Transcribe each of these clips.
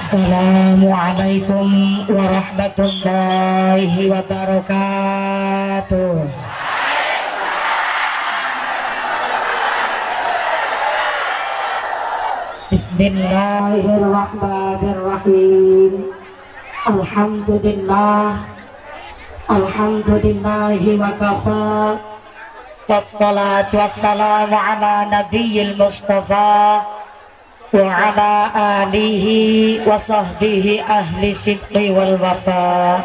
Assalamualaikum warahmatullahi wabarakatuh. Bismillahirrahmanirrahim. Alhamdulillahi wa kafa. Wassalatu wassalamu ala nabiyil mustafa wa ala alihi wa sahbihi ahli sidqi wal wafa.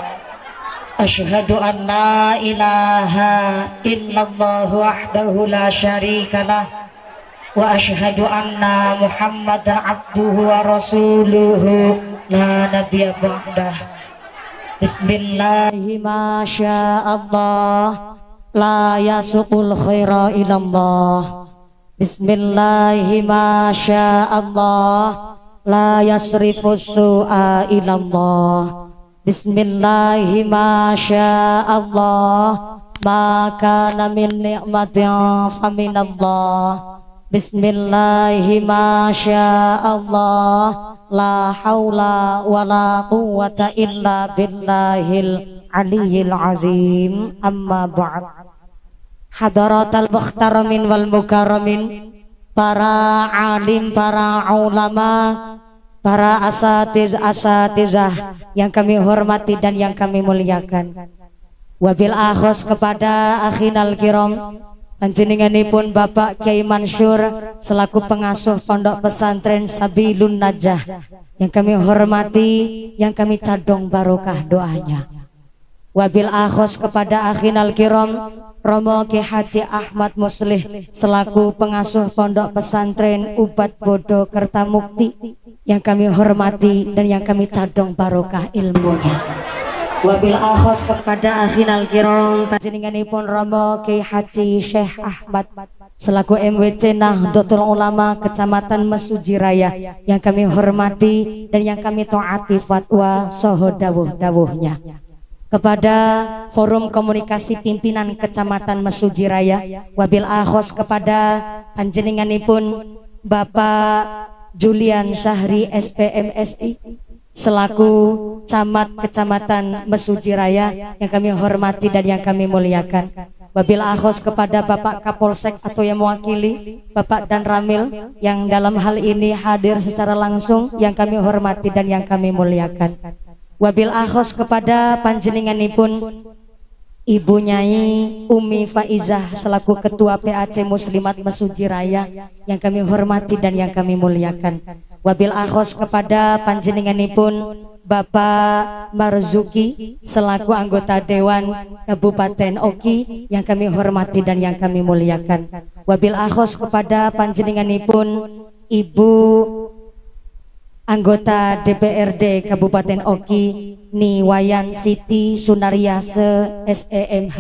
Asyhadu an la ilaha illallah wahdahu la syarikalah wa asyhadu anna muhammadan abduhu wa rasuluhu la nabiyya ba'dah. Bismillahi ma sya'allah la yasuqul khaira ilallah. Bismillahi ma sya'allah la yasrifus su'a ilallah. Bismillahi ma sya'allah ma kana min ni'matin faminallah. Bismillahi ma sya'allah la hawla wa la quwwata illa billahil aliyyil azim. Amma ba'd. Hadaratal mukhtaramin wal mukarramin, para alim, para ulama, para asatidzah yang kami hormati dan yang kami muliakan. Wabil akhos kepada akhinal kiram, panjenenganipun Bapak Kiai Mansur selaku pengasuh Pondok Pesantren Sabilun Najah yang kami hormati, yang kami cadong barokah doanya. Wabil akhos kepada akhinal kiram Romo Ki Haji Ahmad Muslih selaku pengasuh Pondok Pesantren Ubat Bodo Kertamukti yang kami hormati dan yang kami cadong barokah ilmunya. Wabil akhos kepada akhinal kiram panjenenganipun Romo Ki Haji Syekh Ahmad selaku MWC Nahdlatul Ulama Kecamatan Mesuji Raya yang kami hormati dan yang kami taati fatwa saha dawuh-dawuhnya. Kepada forum komunikasi pimpinan Kecamatan Mesuji Raya, wabil akhos kepada panjenenganipun Bapak Julian Syahri SPMSI selaku camat Kecamatan Mesuji Raya yang kami hormati dan yang kami muliakan. Wabil akhos kepada Bapak Kapolsek atau yang mewakili Bapak Dan Ramil yang dalam hal ini hadir secara langsung yang kami hormati dan yang kami muliakan. Wabil akhos kepada panjenenganipun Ibu Nyai Umi Faizah selaku Ketua PAC Muslimat Mesuji Raya yang kami hormati dan yang kami muliakan. Wabil akhos kepada panjenenganipun Bapak Marzuki selaku anggota Dewan Kabupaten Oki yang kami hormati dan yang kami muliakan. Wabil akhos kepada panjenenganipun Ibu anggota DPRD Kabupaten Oki Niwayan Siti Sunaryase SEMH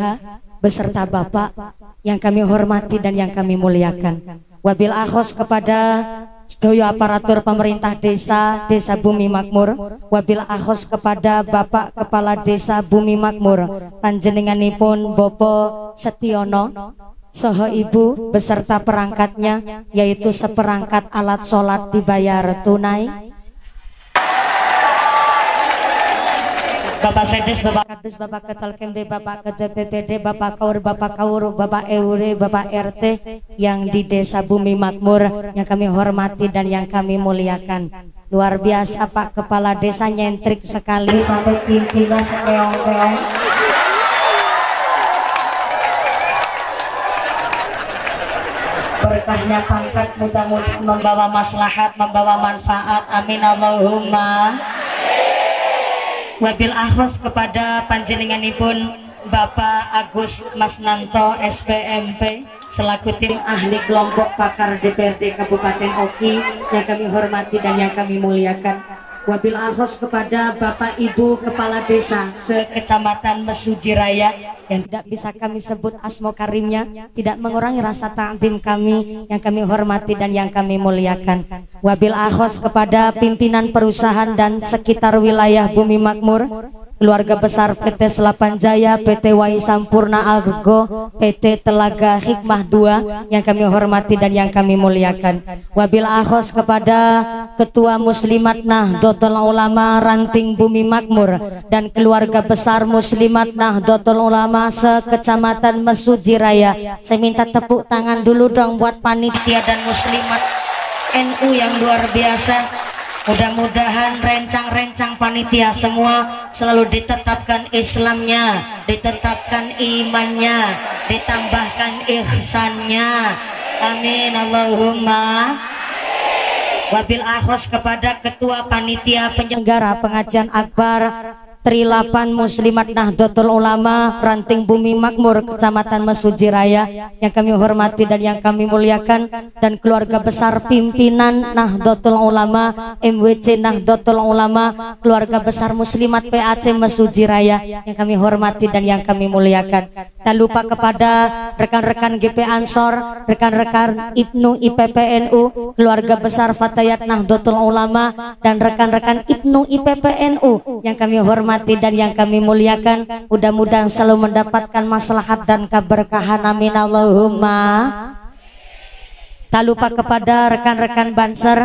beserta Bapak yang kami hormati dan yang kami muliakan. Wabil akhos kepada sedaya aparatur pemerintah desa Bumi Makmur. Wabil akhos kepada Bapak Kepala Desa Bumi Makmur panjenenganipun Bopo Setiono saha Ibu beserta perangkatnya, yaitu seperangkat alat sholat dibayar tunai. Bapak Sedis, Bapak Kadis, Bapak Ketal Kemde, Bapak Ketua PPD, Bapak Kaur, Bapak Eure, Bapak RT yang di Desa Bumi Makmur yang kami hormati dan yang kami muliakan. Luar biasa Pak Kepala Desa, nyentrik sekali sampai cincinnya sekeong-keong. Berkahnya pangkat mudah-mudahan membawa maslahat, membawa manfaat. Amin Allahumma. Wabil akhos kepada panjenenganipun Bapak Agus Masnanto SPMP selaku tim ahli kelompok pakar DPRD Kabupaten Oki yang kami hormati dan yang kami muliakan. Wabil akhos kepada Bapak Ibu Kepala Desa se-Kecamatan Mesuji Raya yang tidak bisa kami sebut asmo karimnya, tidak mengurangi rasa ta'zim kami yang kami hormati dan yang kami muliakan. Wabil akhos kepada pimpinan perusahaan dan sekitar wilayah Bumi Makmur, keluarga besar PT Selapan Jaya, PT Wai Sampurna Argo, PT Telaga Hikmah 2 yang kami hormati dan yang kami muliakan. Wabil akhos kepada Ketua Muslimat Nahdlatul Ulama Ranting Bumi Makmur dan keluarga besar Muslimat Nahdlatul Ulama se-Kecamatan Mesuji Raya. Saya minta tepuk tangan dulu dong buat panitia dan muslimat NU yang luar biasa. Mudah-mudahan rencang-rencang panitia semua selalu ditetapkan Islamnya, ditetapkan imannya, ditambahkan ihsannya. Amin Allahumma. Wabil akhos kepada Ketua Panitia Penyelenggara Pengajian Akbar Trilapan Muslimat Nahdlatul Ulama Ranting Bumi Makmur Kecamatan Mesuji Raya yang kami hormati dan yang kami muliakan, dan keluarga besar pimpinan Nahdlatul Ulama MWC Nahdlatul Ulama, keluarga besar Muslimat PAC Mesuji Raya yang kami hormati dan yang kami muliakan. Tak lupa kepada rekan-rekan GP Ansor, rekan-rekan Ibnu IPPNU, keluarga besar Fatayat Nahdlatul Ulama dan rekan-rekan Ibnu IPPNU yang kami hormati dan yang kami muliakan. Mudah-mudahan selalu mendapatkan maslahat dan keberkahan. Amin Allahumma. Tak lupa kepada rekan-rekan Banser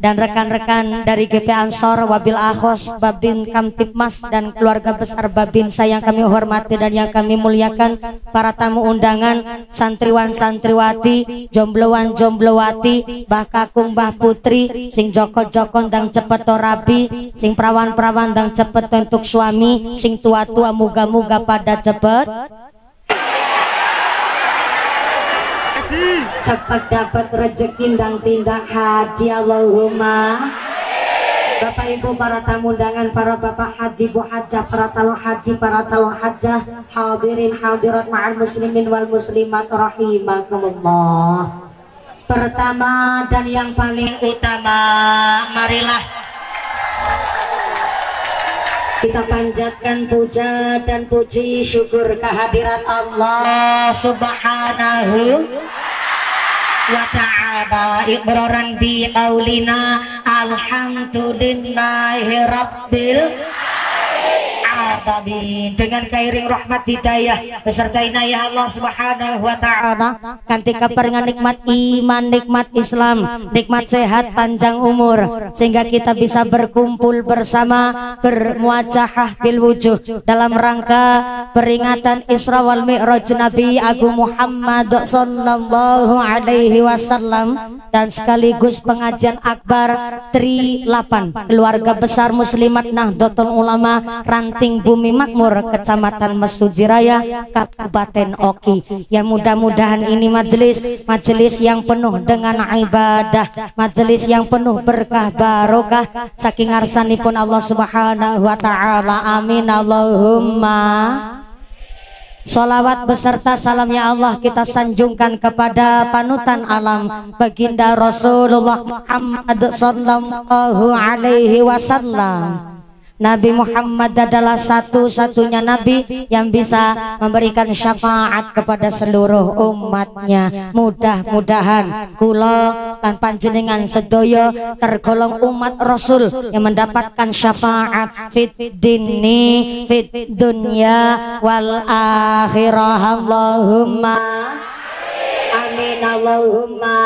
dan rekan-rekan dari GP Ansor, Wabil Akhos, Babin Kamtipmas dan keluarga besar Babinsa yang kami hormati dan yang kami muliakan. Para tamu undangan, santriwan santriwati, jombloan jomblowati, Mbah Kakung Mbah Putri, sing joko-joko ndang cepet rabi, sing prawan-prawan ndang cepet untuk suami, sing tua-tua muga-muga pada cepet cepat dapat rezeki dan tindak haji Allahumma. Bapak Ibu para tamu undangan, para bapak haji, bu hajah, para calon haji, para calon hajah, hadirin hadirat ma'al muslimin wal muslimat rahimakumullah. Pertama dan yang paling utama, marilah kita panjatkan puja dan puji syukur kehadirat Allah Subhanahu wa ta'ala. Iqraran bi qaulina alhamdulillahi rabbil alamin. Dengan kairing rahmat hidayah beserta inayah Allah Subhanahu wa ta'ala, kanthi kaparingan nikmat iman, nikmat Islam, nikmat sehat panjang umur, sehingga kita bisa berkumpul bersama, bermuajahah bil wujuh dalam rangka peringatan Isra wal Mi'raj Nabi Agung Muhammad sallallahu alaihi wasallam, dan sekaligus pengajian akbar Trilapan keluarga besar Muslimat Nahdlatul Ulama Ranting Bumi Makmur Kecamatan Mesuji Raya Kabupaten Oki. Ya mudah-mudahan ini majelis yang penuh dengan ibadah, majelis yang penuh berkah barokah saking arsanipun Allah Subhanahu wa ta'ala. Amin Allahumma. Salawat beserta salamnya Allah kita sanjungkan kepada panutan alam baginda Rasulullah Muhammad sallallahu alaihi wasallam. Nabi Muhammad adalah satu-satunya Nabi yang bisa memberikan syafaat kepada seluruh umatnya. Mudah-mudahan kula lan panjenengan sedaya tergolong umat Rasul yang mendapatkan syafaat fit dini, fit dunya wal akhirah. Allahumma amin Allahumma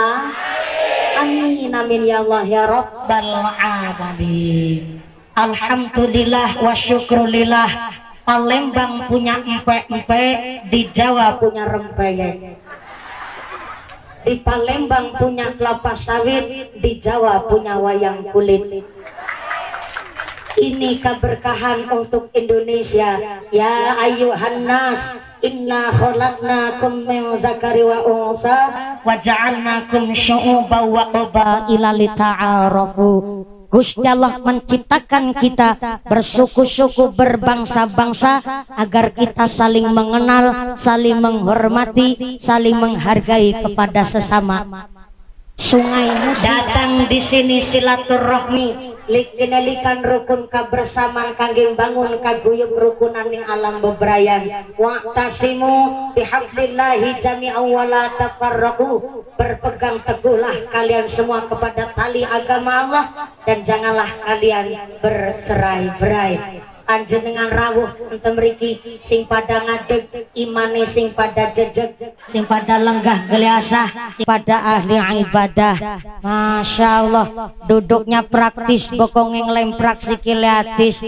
amin amin ya Allah ya Rabbal alamin. Alhamdulillah wa syukrulillah. Palembang punya empek-empek, di Jawa punya rempeyek. Di Palembang punya kelapa sawit, di Jawa punya wayang kulit. Ini keberkahan untuk Indonesia. Ya ayyuhan nas, inna khalaqnakum min dzakari wa untha wa ja'alnakum syu'uban wa qabaila lita'arafu. Gusti Allah menciptakan kita bersuku-suku, berbangsa-bangsa agar kita saling mengenal, saling menghormati, saling menghargai kepada sesama. Sungai datang di sini silaturahmi, likinalikan rukun kebersamaan kangge bangun kaguyub rukunan ning alam bebrayan. Wa'tasimu bihablillahi jami'an wa la tafarraqu. Berpegang teguhlah kalian semua kepada tali agama Allah dan janganlah kalian bercerai-berai. panjenengan rawuh enten mriki sing pada ngadeg imane, sing pada jejeg, sing pada lenggah geliasah, sing pada ahli ibadah. Masya Allah, duduknya praktis, bokongnya ngelemprak sikile atis.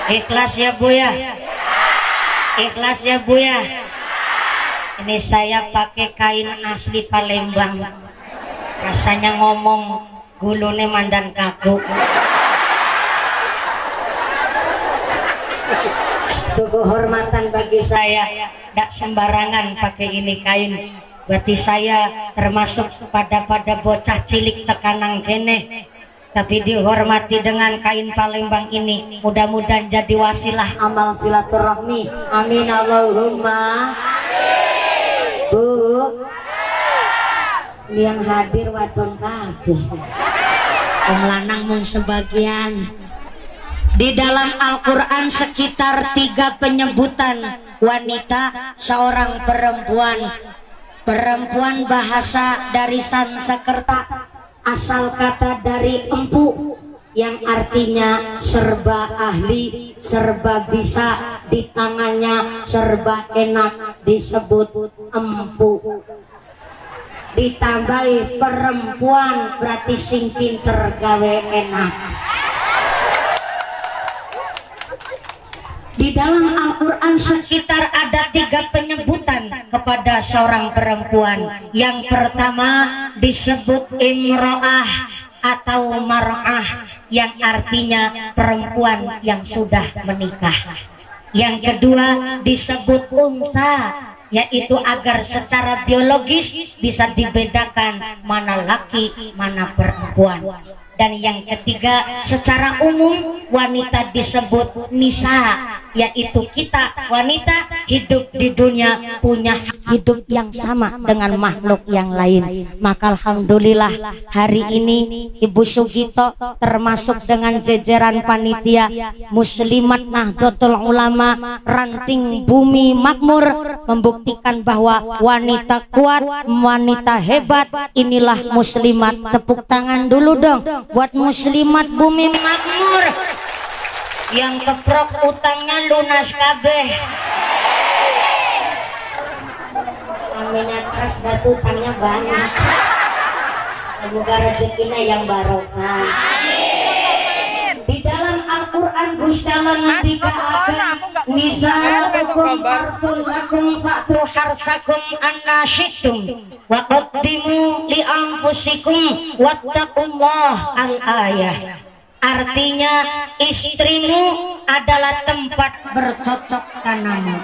Ikhlas ya Bu ya, ikhlas ya Bu ya. Ini saya pakai kain asli Palembang, rasanya ngomong gulune mandan kaku. Kehormatan bagi saya, tidak sembarangan pakai ini kain. Berarti saya termasuk pada bocah cilik tekanang kene, tapi dihormati dengan kain Palembang ini. Mudah-mudahan jadi wasilah amal silaturahmi. Amin Allahumma. Bu, yang hadir wadon kabeh, wong lanang mung sebagian. Di dalam Al-Quran sekitar 3 penyebutan wanita, seorang perempuan. Perempuan bahasa dari Sanskerta, asal kata dari empu, yang artinya serba ahli, serba bisa, di tangannya serba enak, disebut empu. Ditambahi perempuan berarti sing pinter gawe enak. Di dalam Al-Quran sekitar ada 3 penyebutan kepada seorang perempuan. Yang pertama disebut imro'ah atau mar'ah, yang artinya perempuan yang sudah menikah. Yang kedua disebut unta, yaitu agar secara biologis bisa dibedakan mana laki mana perempuan. Dan yang ketiga secara umum wanita disebut nisa, yaitu kita wanita hidup di dunia punya hidup yang sama dengan makhluk yang lain. Maka alhamdulillah hari ini Ibu Sugito termasuk dengan jajaran panitia Muslimat Nahdlatul Ulama Ranting Bumi Makmur membuktikan bahwa wanita kuat, wanita hebat. Inilah muslimat. Tepuk tangan dulu dong buat Muslimat Bumi Makmur yang keprok utangnya lunas kabeh. Namanya keras batu utangnya banyak. Semoga rezekinya yang barokah. Di dalam Al-Quran Gusti Allah ngendikaken nisa'ukum harthul lakum fa'tu harsakum anna syi'tum wa qaddimu li anfusikum wattaqullah al-ayah. Artinya istrimu adalah tempat bercocok tanammu,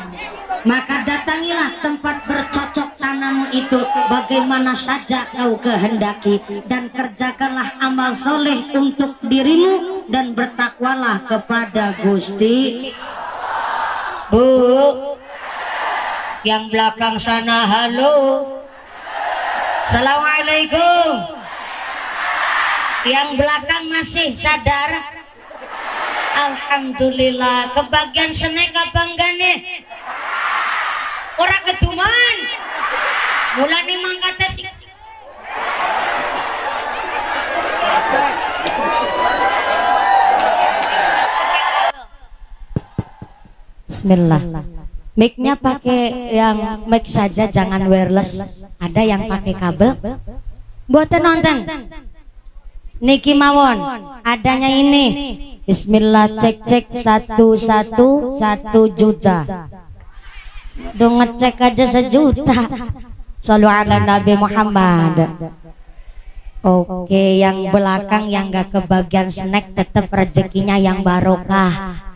maka datangilah tempat bercocok tanammu itu bagaimana saja kau kehendaki, dan kerjakanlah amal soleh untuk dirimu dan bertakwalah kepada Gusti. Bu, yang belakang sana halo, assalamualaikum. Yang belakang masih sadar? Alhamdulillah. Kebagian snack apa enggak nih? Orang keduman mulane mangkate sih. Bismillah. Mic-nya pakai yang mic saja, jangan wireless. Ada yang pakai kabel. Buatan nonton niki mawon adanya ini. Bismillah, cek 1 juta. Dong ngecek aja 1 juta. Shallu ala Nabi Muhammad. Oke, yang belakang yang gak kebagian snack tetap rezekinya yang barokah.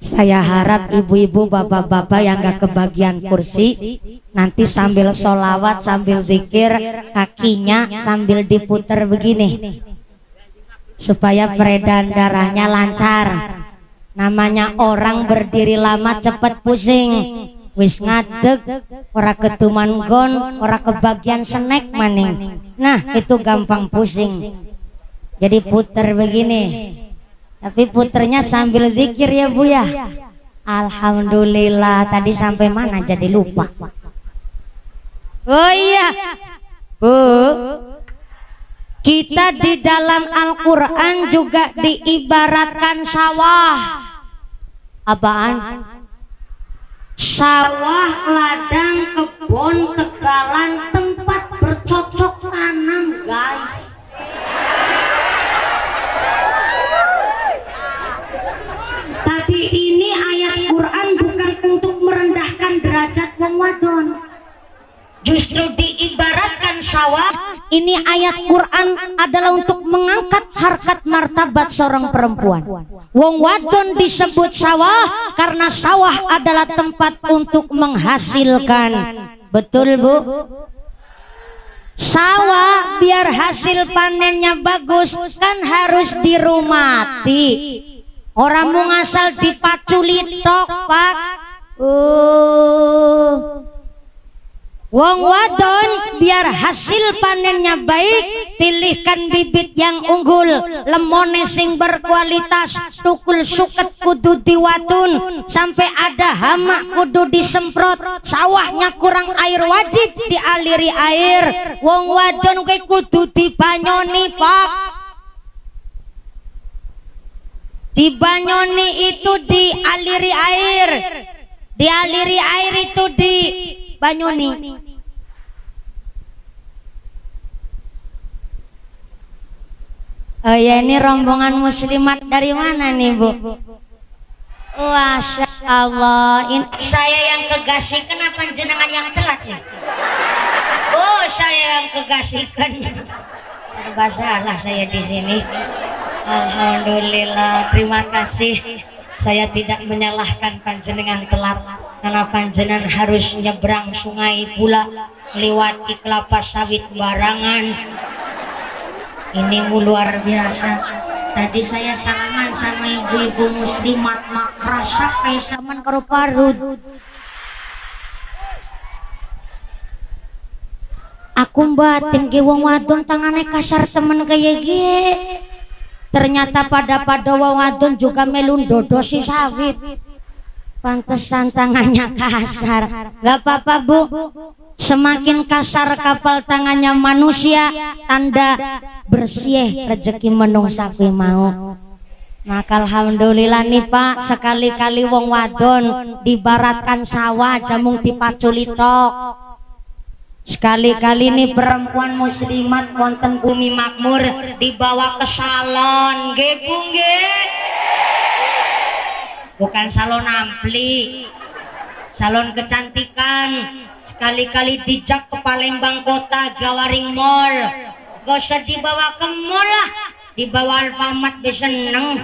Saya harap ibu-ibu, bapak-bapak yang gak kebagian kursi nanti sambil sholawat, sambil zikir, kakinya sambil diputer begini supaya peredaran darahnya lancar. Namanya orang berdiri lama cepet pusing, wis ngadeg ora ketuman gon, ora kebagian snack maning. Nah itu gampang pusing. Jadi puter begini, tapi puternya sambil zikir ya Bu ya. Alhamdulillah. Tadi sampai mana jadi lupa. Oh iya Bu, Kita di dalam Al-Quran juga diibaratkan sawah. Apaan? Sawah, ladang, kebun, tegalan, tempat bercocok tanam, guys. Tapi ini ayat Quran bukan untuk merendahkan derajat wong wadon. Justru diibaratkan sawah. Ini ayat Quran adalah untuk mengangkat harkat martabat seorang perempuan. Wong wadon disebut sawah karena sawah adalah tempat untuk menghasilkan. Betul, Bu? Sawah biar hasil panennya bagus kan harus dirumati. Orang mau ngasal dipaculi tok, Pak. Wong wadon biar hasil panennya baik, pilihkan bibit yang unggul, lemone sing berkualitas, tukul suket kudu diwatun, sampai ada hama kudu disemprot, sawahnya kurang air wajib dialiri air. Wong wadon kudu dibanyoni, Pak. Dibanyoni itu dialiri air. Dialiri air itu dibanyoni. Oh ya, ini rombongan muslimat dari mana nih, Bu? Masya Allah. Ini saya yang kegasikan apa jenengan yang telat nih? Oh, saya yang kegasikan. Serba salah saya di sini. Alhamdulillah, terima kasih. Saya tidak menyalahkan panjenengan telat, karena panjenengan harus nyebrang sungai pula, melewati kelapa sawit barangan. Ini luar biasa. Tadi saya salaman sama ibu-ibu muslimat makrasa kayak saman karo parut. Aku batin ke wong wadon tangannya kasar temen kayak gie. Ternyata pada wong wadon juga melun dodo si sawit. Pantesan tangannya kasar. Gak apa-apa, Bu. Semakin kasar kapal tangannya manusia, tanda bersih rezeki menungsa kuwi mau. Maka alhamdulillah nih Pak, sekali-kali wong wadon dibaratkan sawah jamung dipaculi tok. Sekali-kali nih perempuan muslimat wonten bumi makmur dibawa ke salon, nggih Bu nggih. Bukan salon ampli, salon kecantikan. Sekali-kali dijak ke Palembang kota, Gawaring Mall. Gak usah dibawa ke mall lah, dibawa Alfamart bisa seneng.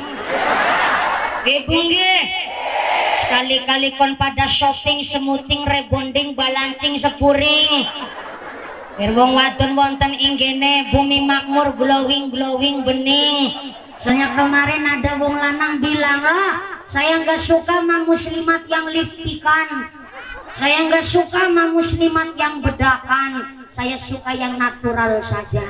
Nggih. Sekali-kali kon pada shopping, semuting, rebonding, balancing, sepuring. Biar wong wadon wonten inggene bumi makmur glowing bening. Soalnya kemarin ada wong lanang bilang, lah saya nggak suka sama muslimat yang liftikan. Saya nggak suka sama muslimat yang bedakan. Saya suka yang natural saja.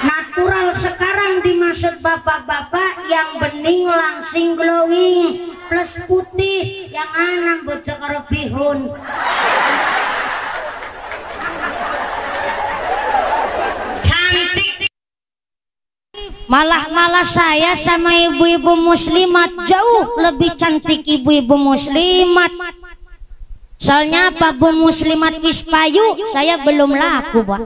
Natural sekarang dimaksud bapak-bapak yang bening, langsing, glowing, plus putih, yang anam bocok karo bihun. Cantik. Malah saya sama ibu-ibu muslimat jauh lebih cantik ibu-ibu muslimat. Soalnya apa, Bu muslimat wis payu, saya belum laku, Pak.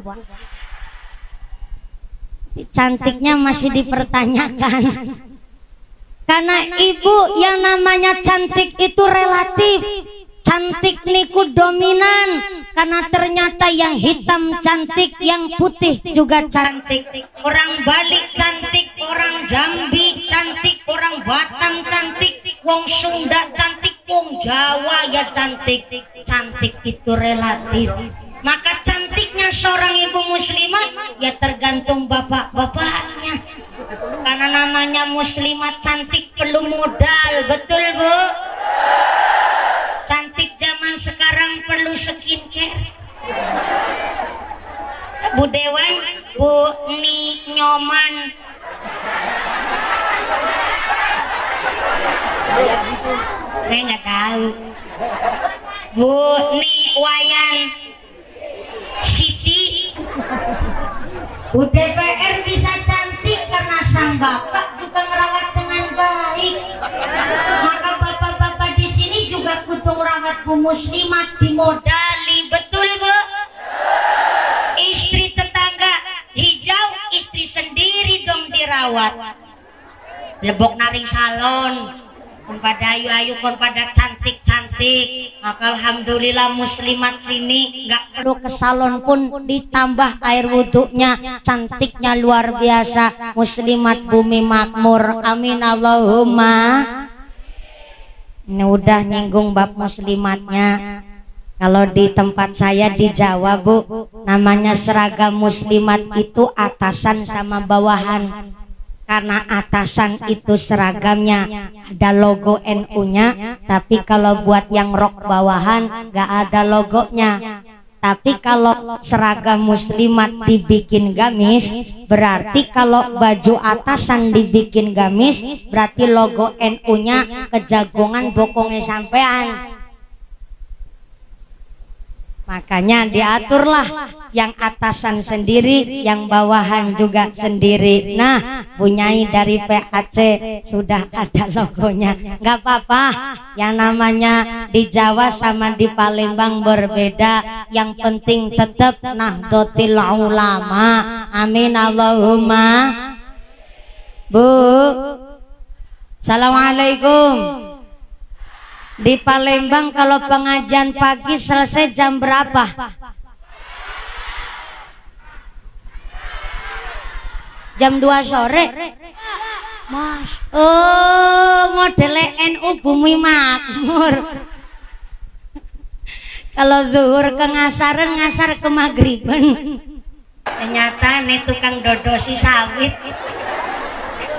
Cantiknya masih dipertanyakan. Karena ibu yang namanya cantik itu relatif. Cantik niku dominan, karena ternyata yang hitam cantik, yang putih juga cantik. Orang Bali cantik, orang Jambi cantik, orang Batam cantik, wong Sunda cantik, wong Jawa ya cantik. Cantik itu relatif. Maka cantiknya seorang ibu muslimat ya tergantung bapak-bapaknya. Karena namanya muslimat cantik perlu modal, betul Bu? Cantik zaman sekarang perlu skincare. Bu Dewan, Bu Ni Nyoman. Saya nggak tahu. Bu Ni Wayan Siti. UDPR bisa cantik karena sang bapak juga merawat dengan baik. Maka bapak-bapak di sini juga kudu merawat Bu Muslimat, dimodali, betul Bu? Istri tetangga hijau, istri sendiri dong dirawat. Lebok naring salon, kon pada ayu-ayu, kon pada cantik-cantik. Maka alhamdulillah Muslimat sini nggak perlu ke salon pun ditambah air wudhunya, cantiknya luar biasa. Muslimat bumi makmur, amin Allahumma. Ini udah nyinggung bab muslimatnya. Kalau di tempat saya di Jawa Bu, namanya seragam muslimat itu atasan sama bawahan. Karena atasan itu seragamnya ada logo NU-nya, tapi kalau buat yang rok bawahan nggak ada logonya. Tapi kalau seragam muslimat dibikin gamis, berarti kalau baju atasan dibikin gamis, berarti logo NU-nya kejagongan bokongnya sampean. Makanya diaturlah yang atasan sendiri, yang bawahan juga sendiri. Nah, punyai dari PAC sudah ada logonya. Nggak apa-apa, yang namanya di Jawa sama di Palembang berbeda. Yang penting tetap Nahdlatul Ulama. Amin Allahumma. Bu, Assalamualaikum. Di Palembang kalau pengajian pagi selesai jam berapa? Jam 2 sore. Mas, oh modelnya NU bumi makmur. Kalau zuhur ke ngasaran, ngasar ke maghriban. Ternyata nih tukang dodosi sawit.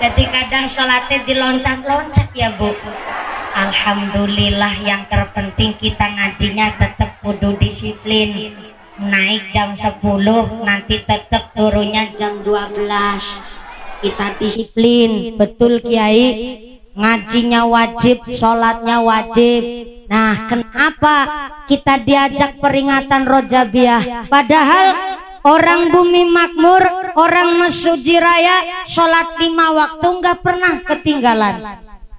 Jadi kadang sholatnya diloncat-loncat ya Bu. Alhamdulillah, yang terpenting kita ngajinya tetap kudu disiplin. Naik jam 10, nanti tetap turunnya jam 12. Kita disiplin, betul Kiai. Ngajinya wajib, sholatnya wajib. Nah, kenapa kita diajak peringatan Rojabiah? Padahal orang bumi makmur, orang Mesuji Raya, sholat 5 waktu nggak pernah ketinggalan.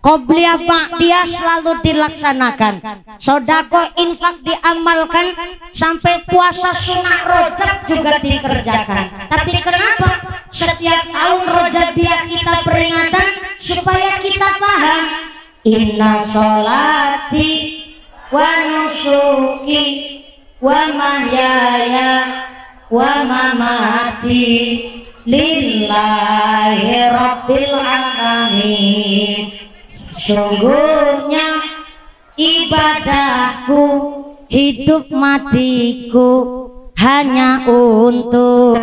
Qobliyah ba'diyah selalu dilaksanakan. Sodako infak diamalkan, sampai puasa sunnah rojab juga dikerjakan. Tapi kenapa setiap tahun Rojabiah kita peringatan? Supaya kita paham, inna sholati wa nusuki wa mahyaya wa mamati lillahi rabbil alamin. Sungguhnya ibadahku, hidup matiku hanya untuk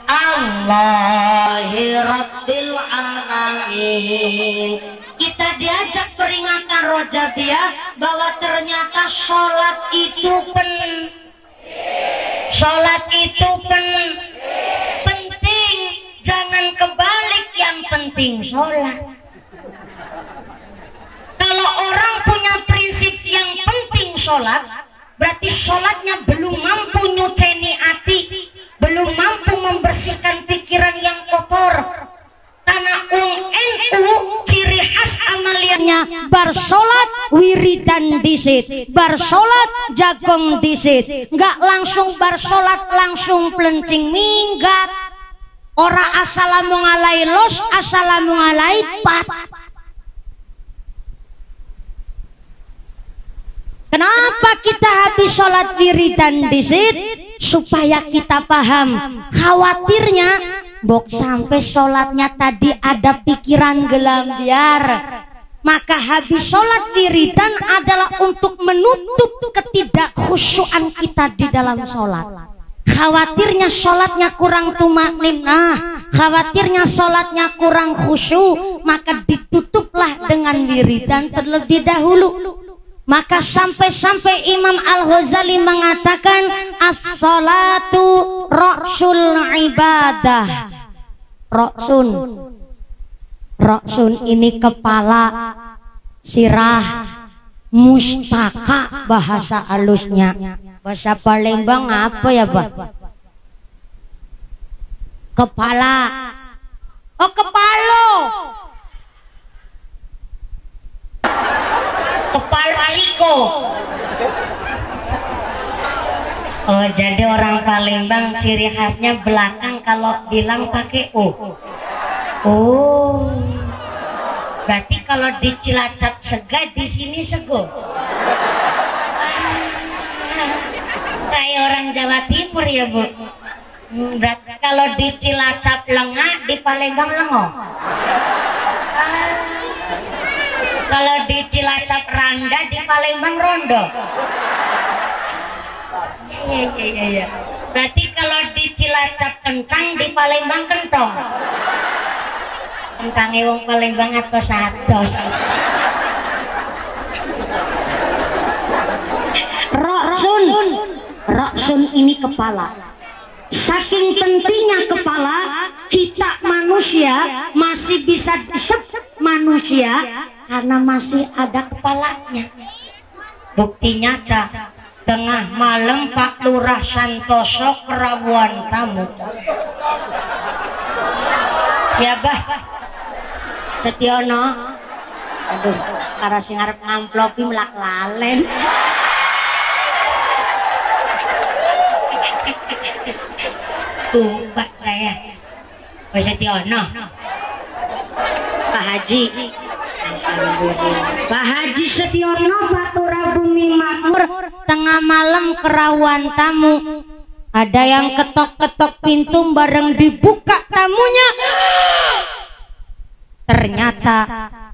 Allahi Rabbil Alamin. Kita diajak peringatan Rojabiah bahwa ternyata sholat itu penting. Jangan kebalik, yang penting sholat. Kalau orang punya prinsip yang penting sholat, berarti sholatnya belum mampu nyuceni hati, belum mampu membersihkan pikiran yang kotor. Karena NU ciri khas amaliannya bersolat wiridan disit, bersolat jagong disit, nggak langsung bersolat langsung pelencing minggat. Ora assalamualaikum los, assalamualaikum pat. Kenapa kita habis sholat wiridan disit? Supaya kita paham. Khawatirnya bok sampai sholatnya tadi ada pikiran gelambiar. Maka habis sholat wiridan adalah untuk menutup ketidakkhusyuan kita di dalam sholat. Khawatirnya sholatnya kurang tumakninah, khawatirnya sholatnya kurang khusyuk, maka ditutuplah dengan wiridan terlebih dahulu. Maka sampai-sampai Imam Al-Ghazali mengatakan as-salatu ra'sul ibadah. Ra'sun ini kepala, sirah, mustaka bahasa halusnya. Bahasa Palembang apa ya Pak? Kepala. Oh, kepala. Kepala Ciko. Oh, jadi orang Palembang ciri khasnya belakang kalau bilang pakai U. Oh. Berarti kalau di Cilacap sega, di sini sego. Kayak orang Jawa Timur ya, Bu. Berarti kalau di Cilacap lengah, di Palembang lengo. Kalau di Cilacap randa, di Palembang rondo. Iya. Berarti kalau di Cilacap kentang, di Palembang kentong. Kentangnya wong Palembang atau satos. Roksun ini kepala. Saking pentingnya kepala, kita manusia masih bisa disebut manusia karena masih ada kepalanya. Bukti nyata, tengah malam Pak Lurah Santoso kerawuan tamu. Siapa? Setiono. Aduh, karena sing arep ngamplopi melak lalen. Tuh, Pak saya. Pak Setiono. Pak Haji. Pak Haji Setiono Batura Bumi Makmur, tengah malam kerawuan tamu. Ada yang ketok-ketok pintu bareng dibuka tamunya. Ternyata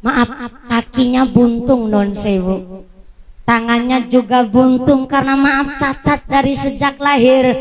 maaf, kakinya buntung non sewu. Tangannya juga buntung karena maaf cacat dari sejak lahir.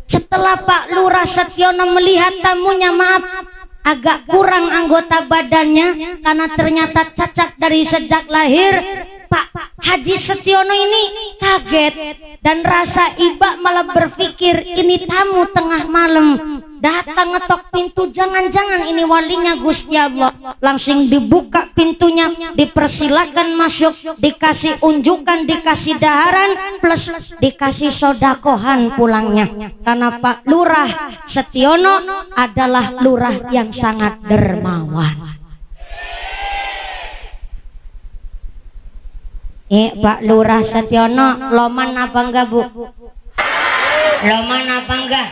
Setelah Pak Lurah Setiono melihat tamunya maaf agak kurang anggota badannya karena ternyata cacat dari sejak lahir, Pak Haji Setiono ini kaget dan rasa iba malah berpikir ini tamu tengah malam datang ngetok pintu, jangan-jangan ini walinya Gusti Allah. Langsung dibuka pintunya, dipersilakan masuk, dikasih unjukan, dikasih daharan plus dikasih sodakohan pulangnya. Karena Pak Lurah Setiono adalah lurah yang sangat dermawan. Pak Lurah Setiono loman apa enggak, Bu? Loman apa enggak?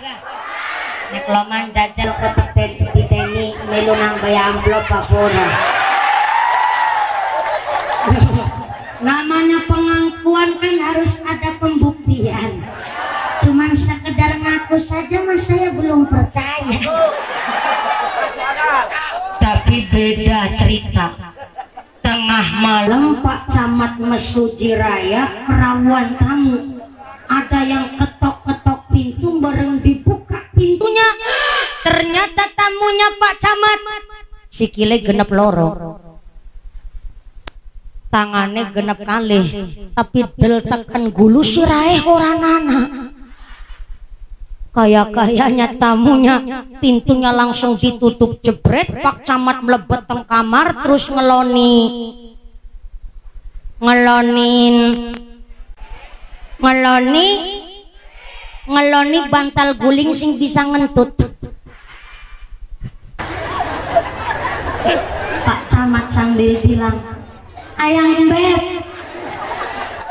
Nek loman jajal ketek titeni melu nang bayar amplop Pak Pura. Namanya pengakuan kan harus ada pembuktian. Cuman sekedar ngaku saja mas saya belum percaya. Tapi beda cerita. Tengah malam Pak Camat Mesuji Raya kerawuan tamu. Ada yang ketok-ketok pintu bareng dibuka pintunya. Ternyata tamunya Pak Camat. Sikile genep loro. Tangannya genep kalih. Tapi del tekan gulu sirahe ora nana. Kaya-kayanya tamunya pintunya langsung ditutup jebret. Pak Camat melebet teng kamar terus ngeloni bantal guling sing bisa ngentut. Pak Camat sambil bilang, "Ayang Beb."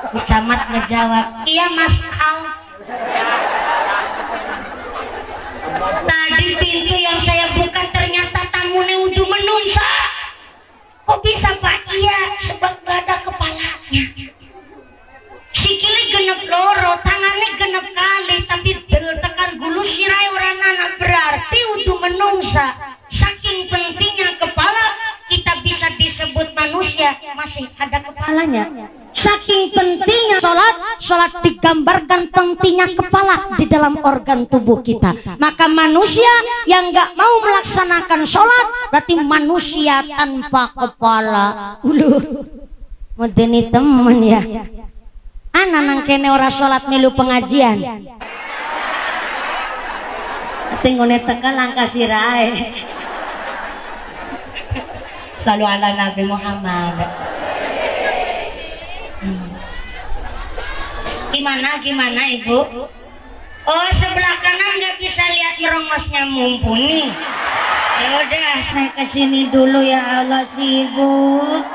Pak Camat ngejawab, "Iya Mas Al. Tadi pintu yang saya buka ternyata tamunya udah menungsa." "Kok bisa Pak?" "Iya, sebab gak ada kepalanya. Sikile genep loro, tangannya genep kali, tapi tekan gulu sirai orang anak berarti udah menungsa." Saking pentingnya kepala, kita bisa disebut manusia masih ada kepalanya. Saking pentingnya sholat digambarkan pentingnya kepala di dalam organ tubuh kita. Maka manusia yang nggak mau melaksanakan sholat berarti manusia tanpa kepala. Medeni temen ya. Anak nang kene ora sholat melu pengajian. Tengone teka langkah sirai. Selalu ala Nabi Muhammad. Gimana Ibu? Oh, sebelah kanan nggak bisa lihat merongosnya Mumpuni. Ya udah, saya kesini dulu ya Allah, sibuk.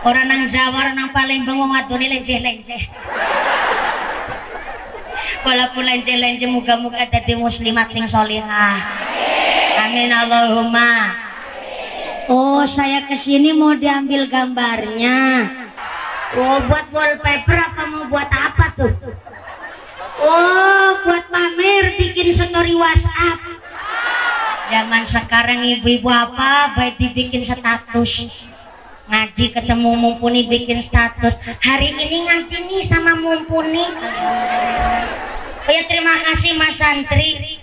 Orang nang Jawa, orang nang Palembang mau ngadoni lenjeh-lenjeh. Walaupun lenjeh-lenjeh muga-muga jadi muslimat sing solihah. Amin Allahumma. Oh, saya kesini mau diambil gambarnya. Oh, buat wallpaper apa mau buat apa tuh? Oh, buat pamer bikin story WhatsApp. Zaman sekarang ibu-ibu apa baik dibikin status. Ngaji ketemu Mumpuni bikin status. Hari ini ngaji nih sama Mumpuni. Oh ya, terima kasih Mas Santri.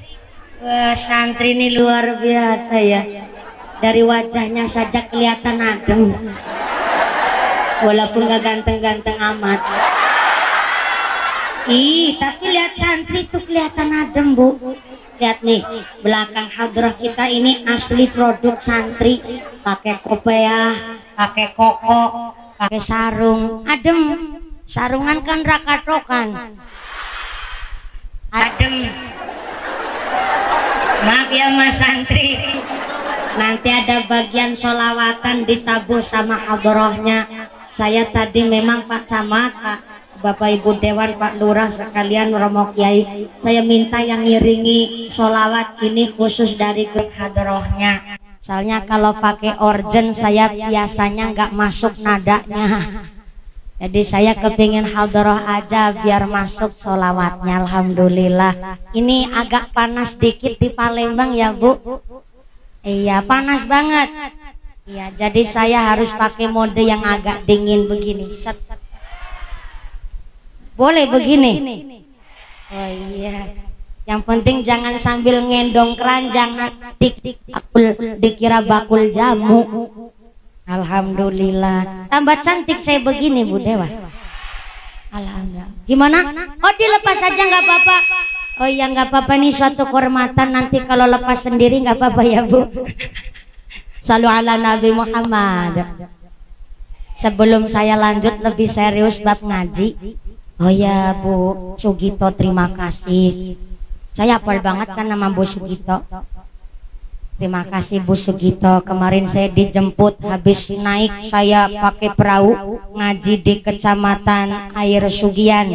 Wah, santri ini luar biasa ya. Dari wajahnya saja kelihatan adem. Walaupun gak ganteng-ganteng amat. Ih, tapi lihat santri tuh kelihatan adem, Bu. Lihat nih, belakang hadrah kita ini asli produk santri. Pakai kopiah, pakai koko, pakai sarung. Adem. Sarungan kan rakatokan. Adem. Maaf ya Mas Santri. Nanti ada bagian solawatan ditabuh sama hadrahnya. Saya tadi memang Pak Camat, Pak Bapak Ibu Dewan, Pak Lurah sekalian Romo Kiai, saya minta yang ngiringi solawat ini khusus dari grup hadrahnya. Soalnya kalau pakai organ saya biasanya nggak masuk nadanya. Jadi saya kepingin hadrah aja biar masuk solawatnya. Alhamdulillah. Ini agak panas dikit di Palembang ya Bu. Iya, panas banget. Ya, jadi saya harus pakai mode yang agak dingin begini. Set. Boleh begini? Oh iya. Yang penting jangan sambil ngendong keranjang nanti dikira bakul jamu. Alhamdulillah. Tambah cantik saya begini Bu Dewa. Alhamdulillah. Gimana? Oh, dilepas saja nggak apa-apa. Oh iya, nggak apa-apa, nih suatu kehormatan. Nanti kalau lepas sendiri nggak apa-apa ya Bu. Salu ala Nabi Muhammad. Sebelum saya lanjut lebih serius bab ngaji, oh ya Bu Sugito, terima kasih. Saya hafal banget kan nama Bu Sugito. Terima kasih Bu Sugito. Kemarin saya dijemput, habis naik saya pakai perahu ngaji di Kecamatan Air Sugian.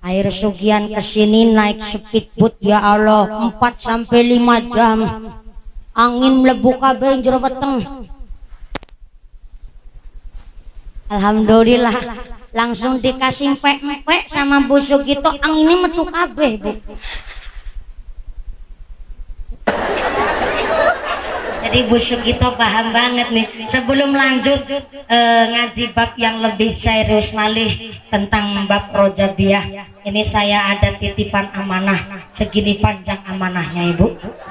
Air Sugian kesini naik speedboat, ya Allah, 4 sampai 5 jam. Angin mlebu kabeh jero weteng. Alhamdulillah, langsung dikasih empek-empek sama Bu Sugito, anginnya metu kabeh Bu. Jadi Bu Sugito paham banget nih. Sebelum lanjut ngaji bab yang lebih serius malih tentang bab Rojabiyah, ini saya ada titipan amanah. Segini panjang amanahnya Ibu,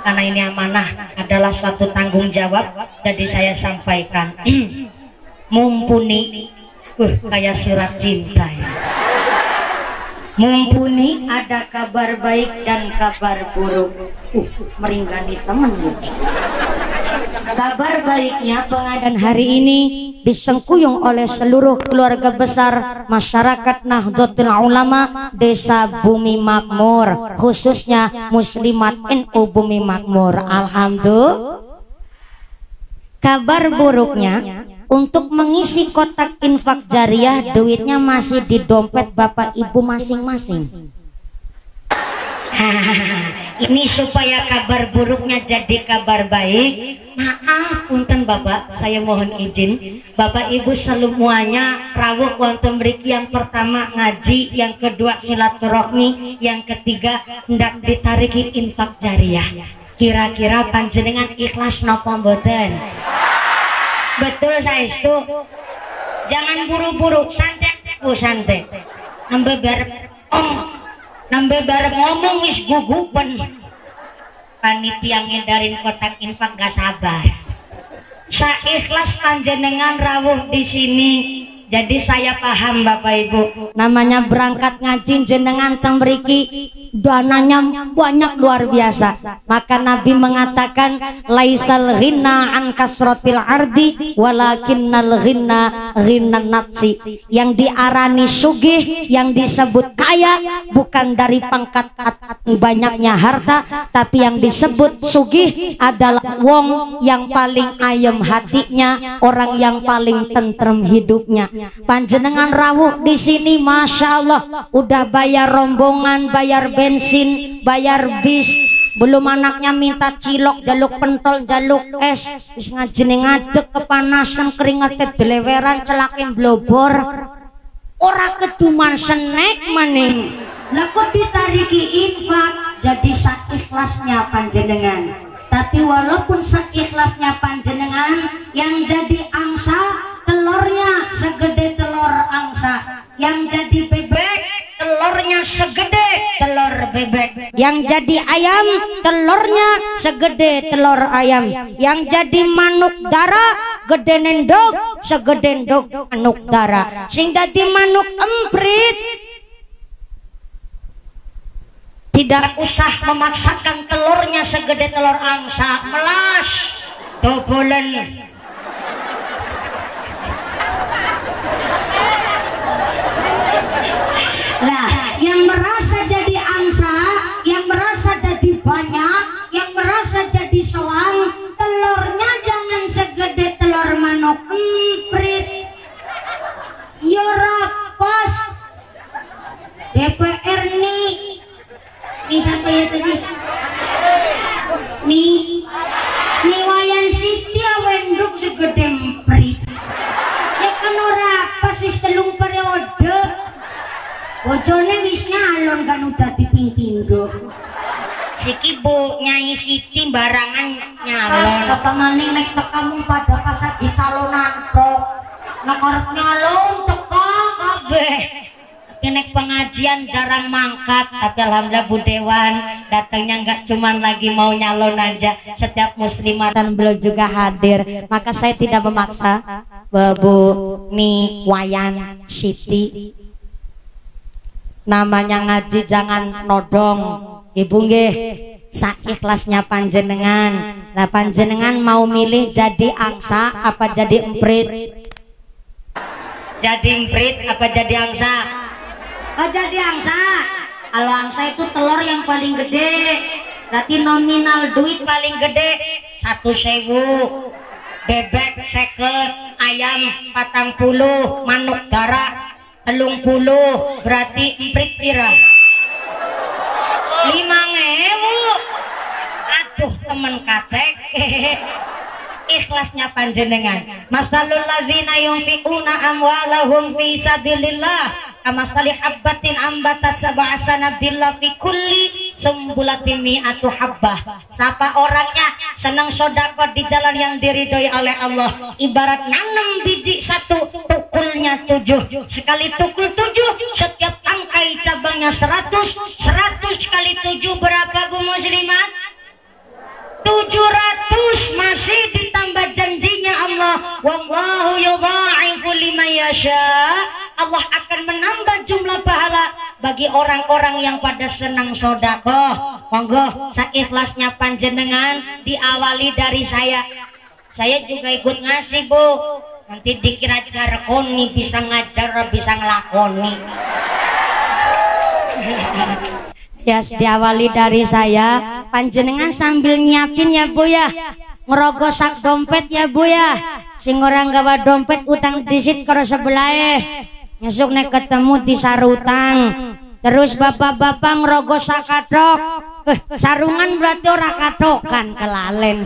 karena ini amanah adalah suatu tanggung jawab. Jadi saya sampaikan. Mumpuni, kayak surat cinta ya. Mumpuni ada kabar baik dan kabar buruk. Meringgani temen gitu. Kabar baiknya, pengajian hari ini disengkuyung oleh seluruh keluarga besar masyarakat Nahdlatul Ulama Desa Bumi Makmur, khususnya Muslimat NU Bumi Makmur. Alhamdulillah. Kabar buruknya, untuk mengisi kotak infak jariah duitnya masih di dompet Bapak Ibu masing-masing. Ini supaya kabar buruknya jadi kabar baik. Maaf punten Bapak, saya mohon izin Bapak Ibu semuanya rawuh wonten mriki. Yang pertama ngaji, yang kedua silaturahmi, yang ketiga hendak ditariki infak jariah. Kira-kira panjenengan ikhlas napa mboten? Betul saestu. Jangan buru-buru, santai Bu, santai. Nembe bareng ngomong wis gugupen. Panitia ngedarin kotak infak gak sabar. Saikhlas panjenengan rawuh di sini. Jadi saya paham Bapak Ibu. Namanya berangkat ngaji jenengan teng mriki dananya banyak luar biasa. Maka Nabi mengatakan laisal ghina an kasratil ardi walakinnal ghina ghinan nafsi. Yang diarani sugih, yang disebut kaya bukan dari pangkat banyaknya harta, tapi yang disebut sugih adalah wong yang paling ayem hatinya, orang yang paling tentrem hidupnya. Panjenengan rawuh di sini Masya Allah udah bayar rombongan, bayar bensin, bayar bis, belum anaknya minta cilok, jaluk pentol, jaluk es, wis ngajene ngadeg kepanasan, keringetnya deleweran, celakin blobor, ora keduman senek maning. Lah kok ditariki infak, jadi saikhlasnya panjenengan. Tapi walaupun seikhlasnya panjenengan, yang jadi angsa telurnya segede telur angsa, yang jadi bebek telurnya segede telur bebek, yang jadi ayam telurnya segede telur ayam, yang jadi manuk dara gede nendok segede ndok manuk dara, sing jadi manuk emprit tidak usah memaksakan telurnya segede telur angsa, melas dobolen. Lah, yang merasa jadi angsa, yang merasa jadi banyak, yang merasa jadi soang, telurnya jangan segede telur manuk emprit. Yorapas DPR nih. Ini siapa ya tadi? Nih wayan Siti wenduk segede emprit. Ya kan ora pas wis 3 periode. Bojone wis nyalon kan udah diping-pinggo. Siki Bu Nyai Siti barangan nyalon. Apa maning nek tekamu pada pas lagi calonan kok. Nek arep nyalon teka kabeh. Nek pengajian jarang mangkat, tapi alhamdulillah Bu Dewan datangnya nggak cuman lagi mau nyalon aja, setiap muslimat dan beliau juga hadir. Maka saya tidak memaksa Bu Ni Wayan Siti, namanya ngaji jangan nodong ibu nggih, saikhlasnya panjenengan. Lah panjenengan mau milih jadi angsa apa jadi emprit? Jadi emprit apa jadi angsa? Oh jadi angsa. Kalau angsa itu telur yang paling gede, berarti nominal duit paling gede 1.000, bebek 50, ayam 40, manuk dara 30, berarti emprit pira? 5.000. Aduh temen kacek. Ikhlasnya panjenengan. Masalul ladzina yunfiquna amwalahum fi sabilillah kamasali habbatin ambatat sab'a sanabila fi kulli sumbulatin mi'atu habbah. Siapa orangnya senang sedekah di jalan yang diridhoi oleh Allah, ibarat nanam biji satu, tukulnya 7. Sekali tukul 7, setiap tangkai cabangnya 100. 100 kali 7 berapa Bu muslimat? 700. Masih ditambah janjinya Allah, wallahu yudha'ifu liman yasha. Allah akan menambah jumlah pahala bagi orang-orang yang pada senang sedekah. Monggo saikhlasnya panjenengan diawali dari saya. Saya juga ikut ngasih Bu. Nanti dikira jarkoni bisa ngajar bisa ngelakoni. Ya diawali dari saya. Panjenengan sambil nyiapin ya Bu ya, ngerogoh sak dompet ya Bu ya. Sing orang gawa dompet utang disit karo sebelah nyesuk nek ketemu di sarutang. Terus bapak-bapak ngerogoh sak katok. Sarungan berarti ora katokan kelalen.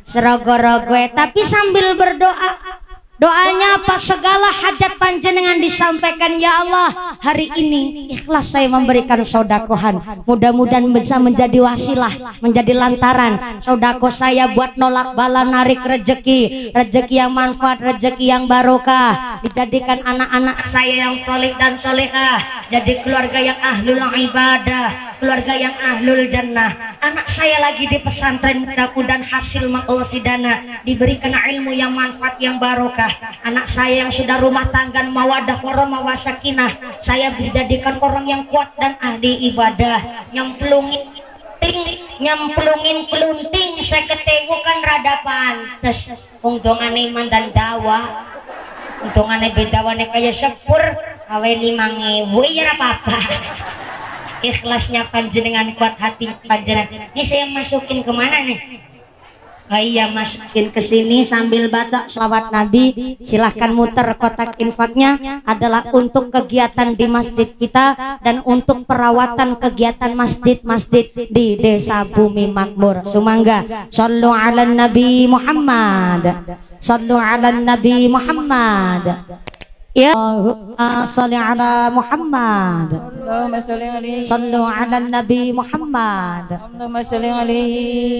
Serogo-rogo tapi sambil berdoa. Doanya apa? Segala hajat panjenengan disampaikan. Ya Allah, hari ini ikhlas saya memberikan sodakohan. Mudah-mudahan bisa menjadi wasilah, menjadi lantaran sodako saya buat nolak bala, narik rezeki, rezeki yang manfaat, rezeki yang barokah. Dijadikan anak-anak saya yang soleh dan solehah, jadi keluarga yang ahlul ibadah, keluarga yang ahlul jannah. anak saya lagi di pesantren, mudah-mudahan hasil mengausidana diberikan ilmu yang manfaat yang barokah. Anak saya yang sudah rumah tangga mawadah warahmah wasakinah, saya dijadikan orang yang kuat dan ahli ibadah. Nyemplungin kelunting saya ketegukan rada pantes ungdongane iman dan dawa, ungdongane bedawane kayak sepur awe 5.000 ya apa-apa. Ikhlasnya panjenengan, kuat hati panjenengan. Ini saya masukin kemana nih? Oh iya, masukin ke sini sambil baca sholawat Nabi. Silahkan muter kotak infaknya, adalah untuk kegiatan di masjid kita dan untuk perawatan kegiatan masjid-masjid di Desa Bumi Makmur. Sumangga, shollu ala Nabi Muhammad, shollu ala Nabi Muhammad. Ya sholli ala Muhammad, shollu ala Nabi Muhammad.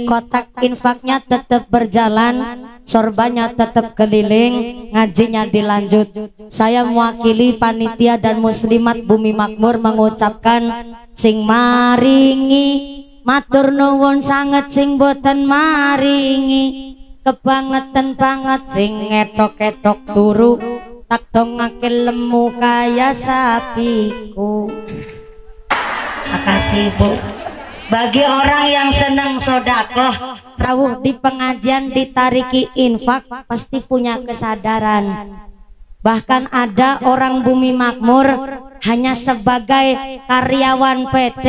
Kotak infaknya tetap berjalan, sorbannya tetap keliling, ngajinya dilanjut. Saya mewakili panitia dan muslimat Bumi Makmur mengucapkan sing maringi matur nuwun sanget, sing boten maringi kebangetan banget, sing ngetok-ketok turu tak dongake lemu kaya sapiku. Makasih Bu. Bagi orang yang senang sodakoh, rawuh di pengajian ditariki infak, pasti punya kesadaran. Bahkan ada orang Bumi Makmur hanya sebagai karyawan PT,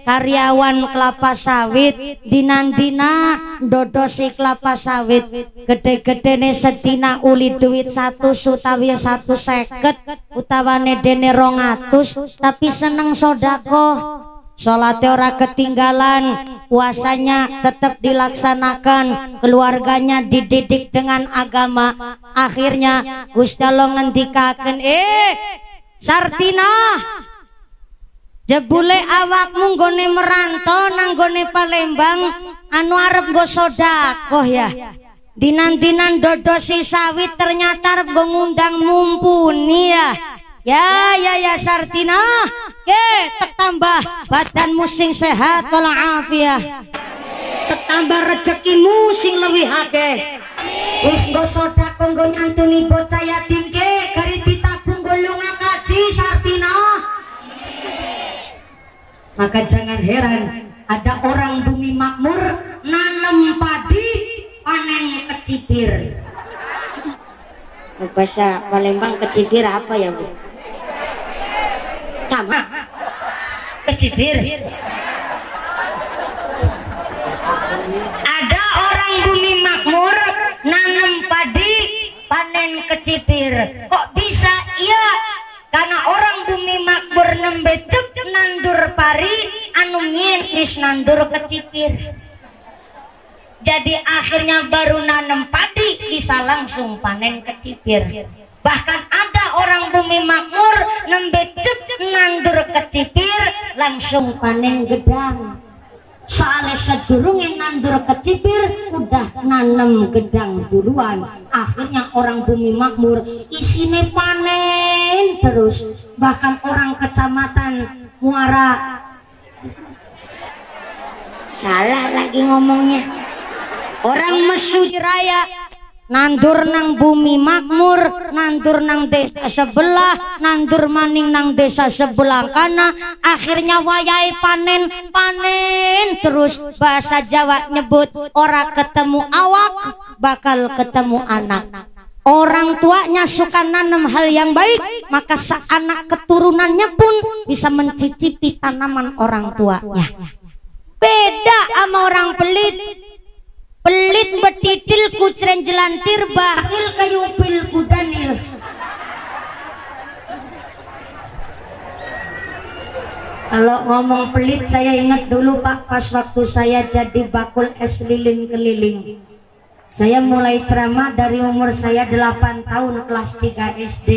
karyawan kelapa sawit, dinan-dina dodosi kelapa sawit, gede-gede ne sedina uli duit 1 utawi 150 utawane dene 200, tapi seneng sodako. Sholatnya ora ketinggalan, puasanya tetap dilaksanakan, keluarganya dididik dengan agama. Akhirnya Gusti Allah ngendikaken, Sartina, jebule awakmu nggone merantau nang nggone Palembang anu arep nggo sedekah ya. Dinan-dinan dodosi sawit ternyata arep nggo ngundang mumpuni ya. Ya Sartina, tek tambah badanmu sing sehat walafiat, tek tambah rezekimu sing leuwih akeh. Wis nggo sedekah nggo nyantuni bocah yatim ke gari ditabung golongan kaji Sartina. Maka jangan heran ada orang Bumi Makmur nanam padi panen kecibir. Bahasa Palembang kecibir apa ya Bu? Sama kecibir. Ada orang Bumi Makmur nanam padi panen kecibir. Kok bisa? Iya, karena orang Bumi Makmur nembe cep nandur pari anu wis nandur kecibir. Jadi akhirnya baru nanam padi bisa langsung panen kecibir. Bahkan ada orang Bumi Makmur nembe cep nandur kecibir langsung panen gedang. Soalnya sedurungnya nandur kecibir udah nanam gedang duluan. Akhirnya orang Bumi Makmur isine panen terus. Bahkan orang kecamatan Muara, salah lagi ngomongnya, orang Mesuji Raya nandur nang Bumi Makmur, nandur nang desa sebelah, nandur maning nang desa sebelah kana. Akhirnya wayai panen terus. Bahasa Jawa nyebut ora ketemu awak bakal ketemu anak. Orang tuanya suka nanam hal yang baik, maka anak keturunannya pun bisa mencicipi tanaman orang tuanya. Beda sama orang pelit. Pelit betitil kucren jelantir, bakhil kayupil kudanil. Kalau ngomong pelit saya ingat dulu Pak, pas waktu saya jadi bakul es lilin keliling. Saya mulai ceramah dari umur saya 8 tahun kelas 3 SD.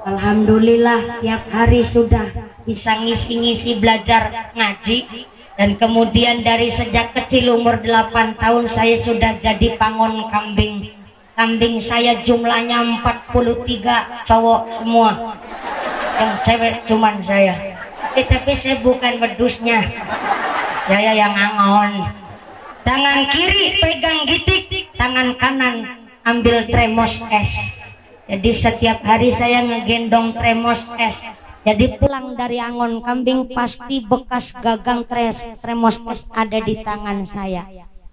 Alhamdulillah tiap hari sudah bisa ngisi-ngisi belajar ngaji. Dan kemudian dari sejak kecil umur 8 tahun saya sudah jadi pangon kambing. Kambing saya jumlahnya 43 cowok semua. Yang cewek cuman saya. Tapi saya bukan wedusnya. saya yang ngangon. Tangan kiri pegang gitik, tangan kanan ambil tremos es. Jadi setiap hari saya ngegendong tremos es. Jadi pulang dari angon kambing pasti bekas gagang tremos es ada di tangan saya.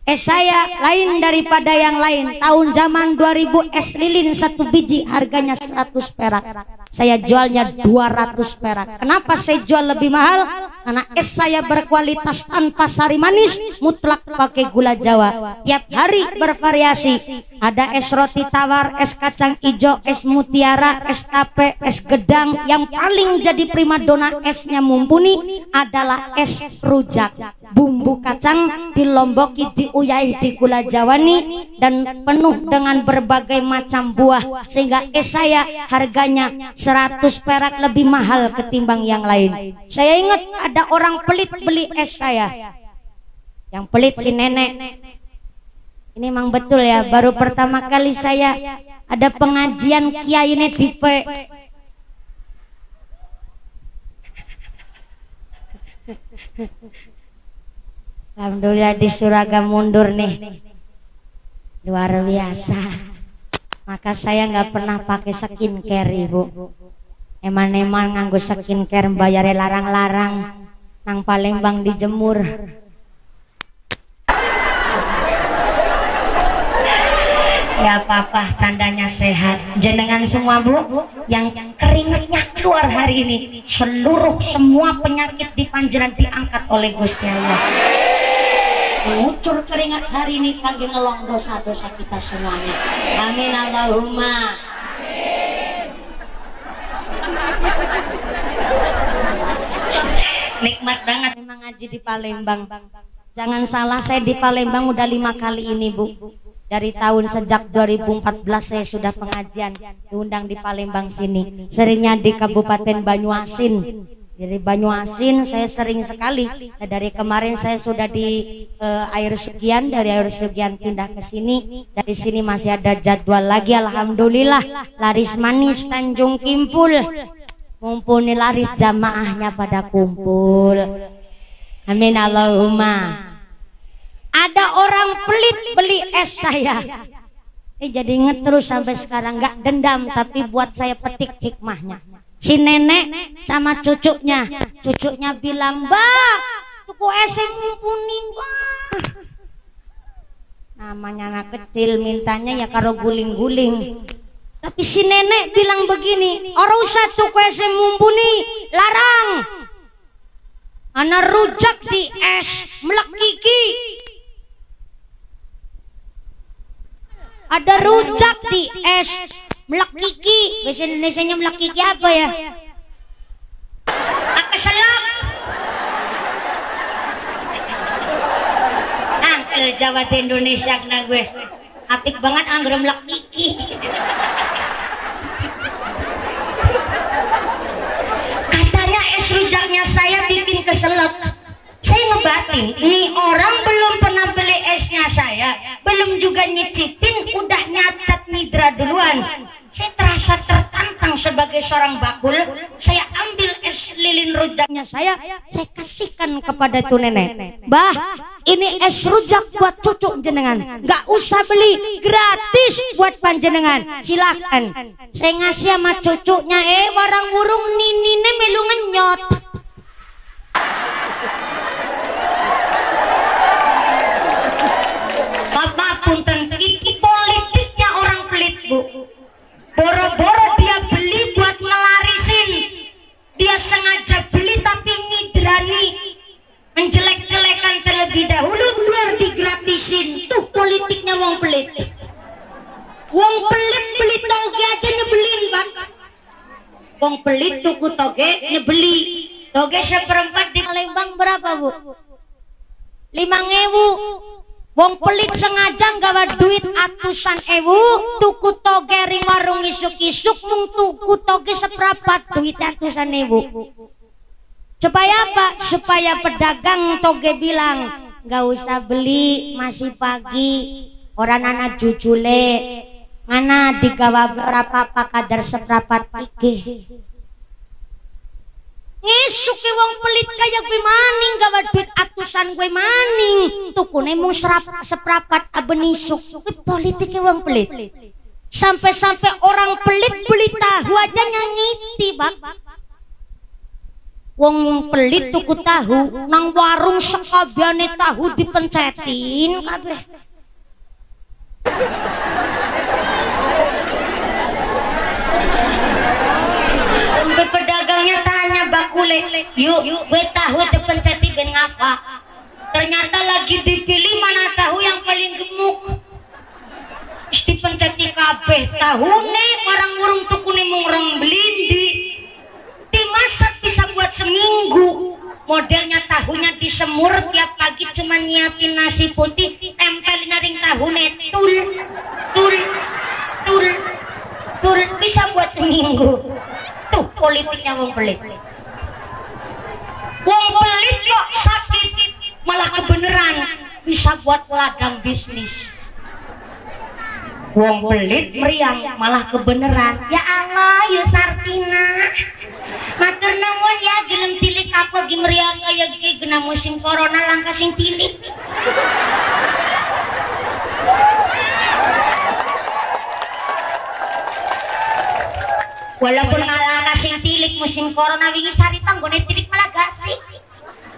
Es saya lain daripada yang lain. Tahun zaman 2000 es lilin 1 biji harganya 100 perak. Saya jualnya 200 perak. Kenapa saya jual lebih mahal? Karena es saya berkualitas tanpa sari manis, mutlak pakai gula Jawa. Tiap hari bervariasi. Ada es roti tawar, es kacang hijau, es mutiara, es tape, es gedang. Yang paling jadi primadona esnya mumpuni adalah es rujak. Bumbu kacang dilomboki, diuyai di gula Jawani dan penuh dengan berbagai macam buah, sehingga es saya harganya 100 perak lebih mahal ketimbang yang lain. Saya ingat ada orang pelit beli es saya. Yang pelit si nenek. Ini memang betul ya, baru pertama kali saya ada pengajian kiai ini tipe. Alhamdulillah di Suragam mundur nih, luar biasa. Maka saya nggak pernah pakai skincare ibu. Eman-eman nganggo skincare bayare larang-larang, nang Palembang dijemur. Nggak apa-apa, tandanya sehat. Jenengan semua bu, yang keringatnya keluar hari ini, semua penyakit di panjenengan diangkat oleh Gusti Allah. Mengucur keringat hari ini kangge ngelong dosa-dosa kita semuanya. Amin Allahumma. Nikmat banget memang ngaji di Palembang. Jangan salah, saya di Palembang udah 5 kali ini bu. Dari sejak 2014 saya sudah pengajian diundang di Palembang sini. Seringnya di Kabupaten Banyuasin. Dari Banyuasin saya sering sekali. Nah, dari kemarin saya sudah di Air Sugian, dari Air Sugian pindah ke sini. Dari sini masih ada jadwal lagi. Alhamdulillah laris manis Tanjung Kimpul. Mumpuni laris jamaahnya pada kumpul. Amin Allahumma. Ada orang pelit beli es saya. Jadi inget terus sampai sekarang, nggak dendam, tapi buat saya petik hikmahnya. Si nenek sama cucunya bilang, "Mbak, tuku es mumpuni, Mbak." Namanya anak kecil mintanya ya karo guling-guling. Tapi si nenek bilang begini, "Ora usah tuku es mumpuni, larang. Ana rujak di es melek kiki. Ada rujak di es melek kiki." Bahasa Indonesianya melek kiki apa ya? Keselak. Angkel Jawa di Indonesia kena gue. Apik banget anggur melek kiki. Katanya es rujaknya saya bikin keselak. Saya ngebatin, nih orang belum pernah beli esnya saya, belum juga nyicipin, udah nyacat nidra duluan. Saya terasa tertantang sebagai seorang bakul. Saya ambil es lilin rujaknya saya kasihkan kepada itu nenek. "Bah, ini es rujak buat cucu jenengan. Nggak usah beli, gratis buat panjenengan. Silahkan." Saya ngasih sama cucunya, warang burung ninine melu ngenyot. Punten, ini politiknya orang pelit bu. Boro-boro dia beli buat ngelarisin. Dia sengaja beli tapi ngidrani, menjelek-jelekan terlebih dahulu biar digratisin. Tuh politiknya wong pelit. Wong pelit beli toge aja nyebelin bang. Wong pelit tuku toge nyebeli. Toge seperempat di Palembang berapa bu? 5.000. Wong pelit sengaja nggawa duit atusan ewu, tuku toge ring warung isuk-isuk, mung tuku toge seperapat duit atusan ewu. Supaya apa? Supaya pedagang toge bilang, "Nggak usah beli, masih pagi. Orang anak jujule, mana digawa berapa pak kadar seperapat iki." ngesuk ke wong pelit kaya gue maning gawa duit atusan gue maning tukune mung seprapat abenisuk gue politik ke wong pelit sampai orang pelit beli tahu aja nyangiti bak wong pelit tuku tahu nang warung sekabiane tahu dipencetin kabeh pedagangnya tanya bakule yuk gue tahu dipencetin ben ngapa ternyata lagi dipilih mana tahu yang paling gemuk dipenceti kabeh tahune orang urung tukune mung rong blindi dimasak bisa buat seminggu modelnya tahunya disemur tiap pagi cuma nyiapin nasi putih tempelin ring tahune tul bisa buat seminggu tuh politiknya wong pelit kok sakit malah kebeneran bisa buat ladang bisnis wong pelit meriang malah kebeneran ya Allah ya Sartina matur nuwun ya gelem tilik apa gi meriang kaya gini gena musim corona langka sing tilik walaupun langka sing tilik musim corona wingi saritan gone tilik malah gasih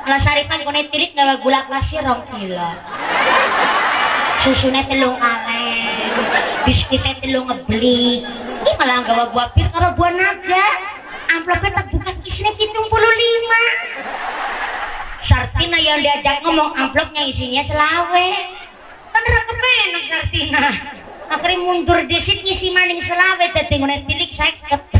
malah saritan gone tilik gawa gula pasir 2 kilo susune 3 kaleng biskuitnya 3 ngebeli ini malah gawa buah pir karo buah naga amplopnya tak buka isinya 75 Sartina yang diajak ngomong amplopnya isinya selawe kan kepenak Sartina akhirnya mundur desit ngisi maning selawe dadi ngone tilik 50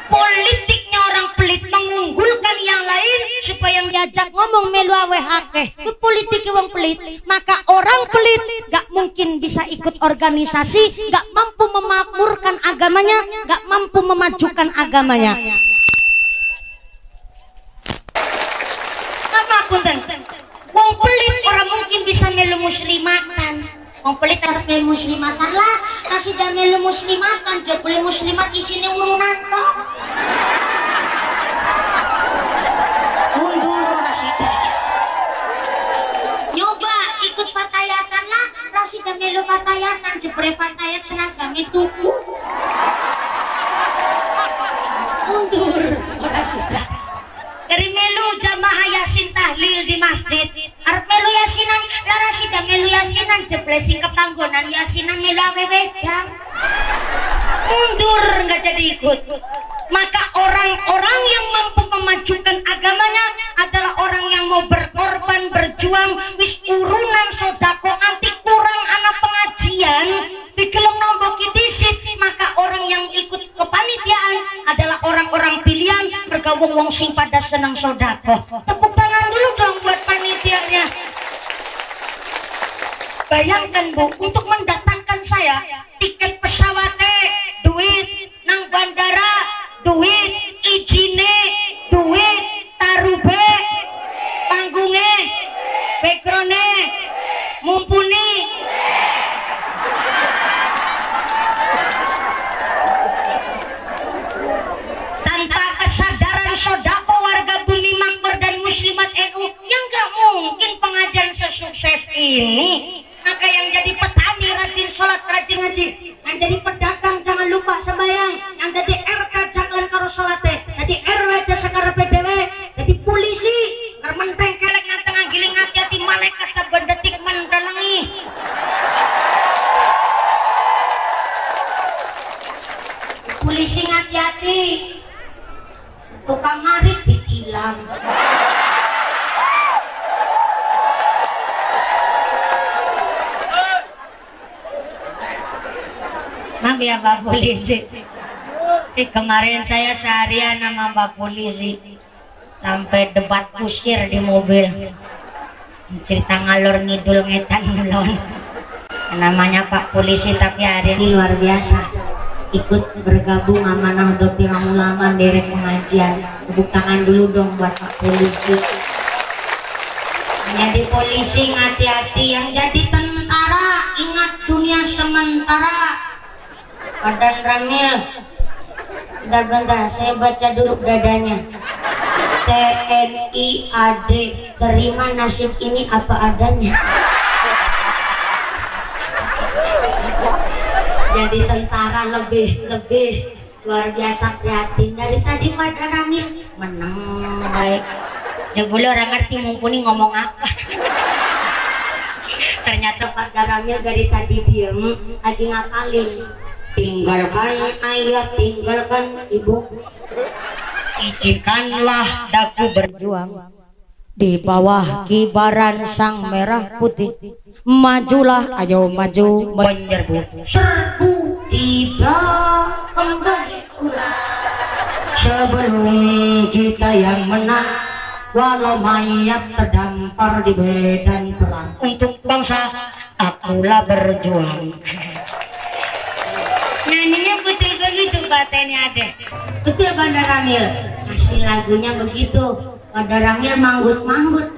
politiknya orang pelit mengunggulkan yang lain supaya diajak ngomong melu awe akeh politik wong pelit maka orang pelit gak mungkin bisa ikut organisasi gak mampu memakmurkan agamanya gak mampu memajukan agamanya apa punten wong pelit orang mungkin bisa melu muslimatan wong pelit harus melu muslimatan lah kasih dah melu muslimatan jauh boleh muslimat isini urunan kok mundur Rasida nyoba ikut fatayatan lah Rasida melu fatayatan jepre fatayat senagame tuku mundur Rasida dari melu jamaah yasin tahlil di masjid arep melu yasinan lah Rasida melu yasinan jepre singkep tanggonan yasinan melu awewedang mundur nggak jadi ikut maka orang-orang yang mampu memajukan agamanya adalah orang yang mau berkorban berjuang wis urunan sodako anti kurang anak pengajian dikelem nomboki disit maka orang yang ikut kepanitiaan adalah orang-orang pilihan bergabung wong sing pada senang sodako tepuk tangan dulu dong buat panitianya bayangkan Bu untuk mendatangkan saya tiket pesawatnya duit nang bandara duit ijine duit tarube panggungnya backgroundnya mumpuni tanpa kesadaran sodako warga bumi makmur dan muslimat NU yang gak mungkin pengajian sesukses ini maka yang jadi petani rajin sholat rajin ngaji yang jadi pedagang jangan lupa sembahyang yang jadi RK jangan karo sholatnya jadi RW aja sekarang PDW jadi polisi kermenteng kelek nang tengah giling hati-hati malaikat saben detik mendalangi polisi hati-hati tukang marit ditilang maaf ya Pak Polisi kemarin saya seharian sama Pak Polisi sampai debat kusir di mobil cerita ngalor ngidul ngetan ngelon namanya Pak Polisi tapi hari ini luar biasa ikut bergabung sama Nahdlatul Ulama derek pengajian tepuk tangan dulu dong buat Pak Polisi jadi polisi hati-hati yang jadi tentara ingat dunia sementara badan ramil bentar saya baca dulu dadanya TNI AD, terima nasib ini apa adanya. Jadi tentara lebih luar biasa prihatin. Dari tadi pada Ramil menang baik. Jebule orang ngerti mumpuni ngomong apa. Ternyata Pak Garamil dari tadi diem lagi ngapalin. Tinggalkan ayah, tinggalkan ibu, izinkanlah daku berjuang di bawah kibaran sang merah putih. Majulah, ayo maju menyerbu, serbu tiba kembali pulang. Sebelum kita yang menang, walau mayat terdampar di medan perang, untuk bangsa akulah berjuang. Nyanyinya betul begitu katanya ada. Betul Banda Ramil. Masih lagunya begitu. Banda Ramil manggut-manggut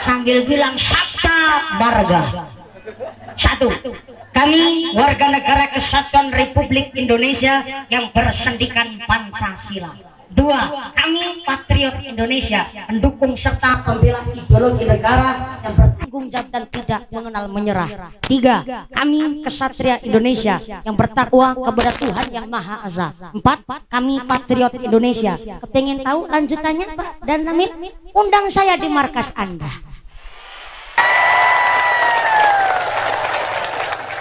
sambil bilang sabta marga. 1. Kami warga negara Kesatuan Republik Indonesia yang bersendikan Pancasila. 2. Kami patriot Indonesia, pendukung serta pembela ideologi negara yang bertanggung jawab dan tidak mengenal menyerah. 3. Kami kesatria Indonesia yang bertakwa kepada Tuhan yang Maha Esa. 4. Kami patriot Indonesia. Kepengen tahu lanjutannya Pak dan Ramil? Undang saya di markas Anda.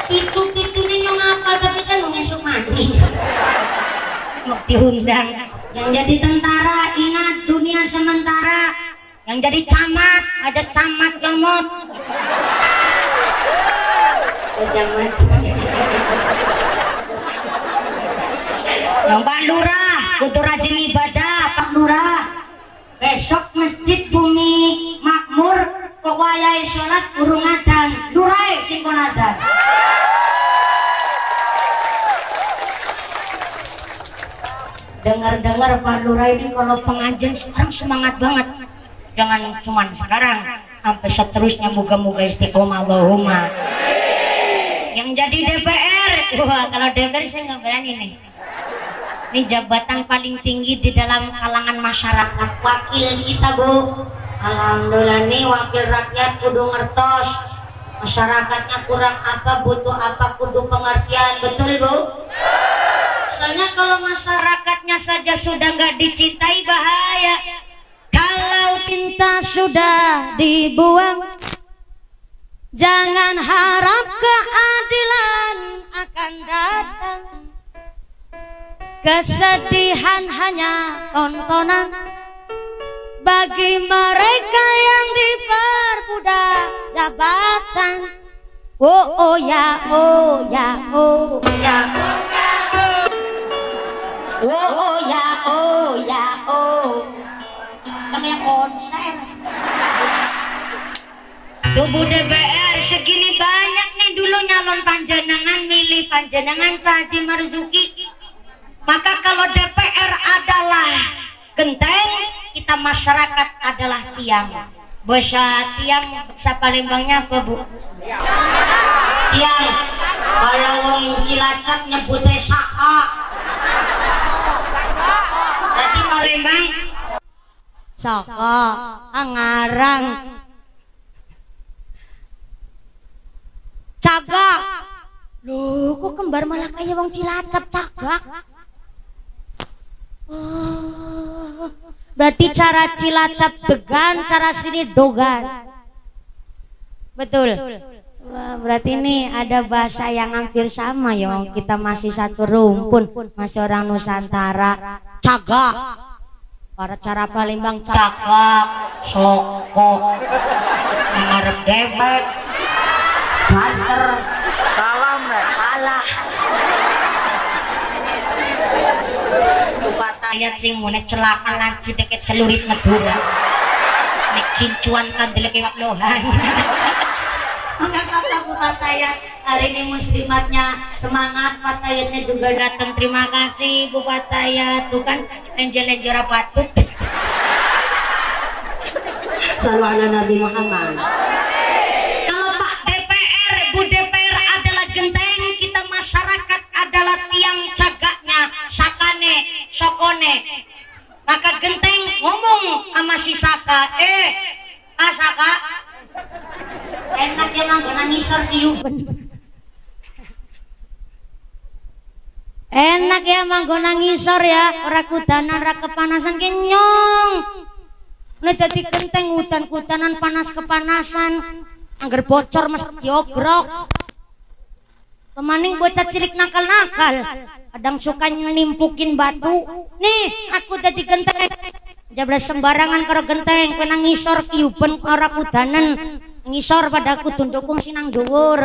Itu nyong apa tapi kan ngesuk mandi. Mau diundang. Yang jadi tentara ingat dunia sementara. Yang jadi camat ada camat comot. Camat. Yang Pak Lurah kudu rajin ibadah Pak Lurah. Besok masjid bumi makmur kok wayai sholat urung adan. Lurai singkon adan. Dengar-dengar Pak Lurah ini kalau pengajian sekarang semangat banget. Jangan cuma sekarang, sampai seterusnya moga-moga istiqomah Allahumma. Yang jadi DPR, wah kalau DPR saya nggak berani nih. Ini jabatan paling tinggi di dalam kalangan masyarakat. Wakil kita Bu, alhamdulillah nih wakil rakyat kudu ngertos. Masyarakatnya kurang apa, butuh apa, kudu pengertian, betul Bu? Soalnya kalau masyarakatnya saja sudah nggak dicintai bahaya. Kalau cinta sudah dibuang, jangan harap keadilan akan datang. Kesedihan hanya tontonan bagi mereka yang diperbudak jabatan. Oh ya, oh ya, oh ya. Oh ya, oh ya, oh. Namanya konser. Tubuh DPR segini banyak nih dulu nyalon panjenengan, milih panjenengan Pak Haji Marzuki. Maka kalau DPR adalah genteng, kita masyarakat adalah tiang. Bahasa tiang, bahasa Palembangnya apa Bu? Tiang. Kalau wong Cilacap nyebutnya saka. Jadi Palembang saka, angarang, cagak. Loh, kok kembar malah kayak wong Cilacap cagak? Oh, berarti cara Cilacap degan, cara sini dogan. Betul. Wah, berarti ini ada bahasa yang hampir sama ya. Kita masih satu rumpun, masih orang Nusantara. Cagak. Para cara Palembang cagak, sokok, ngarep debet, banter, salah. Supaya sing mune celaka lanci deket celurit Madura. Nek kincuan kan deleke waklohan. Enggak kata Bu Fatayat, hari ini muslimatnya semangat, Fatayatnya juga datang. Terima kasih Bu Fatayat. Tuh kan lenjer-lenjer patut. Sallallahu ala Nabi Muhammad. Kalau Pak DPR, Bu DPR adalah genteng, kita masyarakat adalah tiang cagaknya, sakane, sokone. Maka genteng Enak ya manggona ngisor tiupen. Enak ya manggona ngisor ya, ora kudanan ora kepanasan kenyong. Nek dadi genteng udan-udanan panas kepanasan, angger bocor mesti diogrok. Pemaning bocah cilik nakal-nakal, kadang suka nimpukin batu. Nih, aku dadi genteng. Jabra sembarangan karo genteng, kowe nang ngisor kiuben ora kudanan. Ngisor padaku tundukung sinang dhuwur.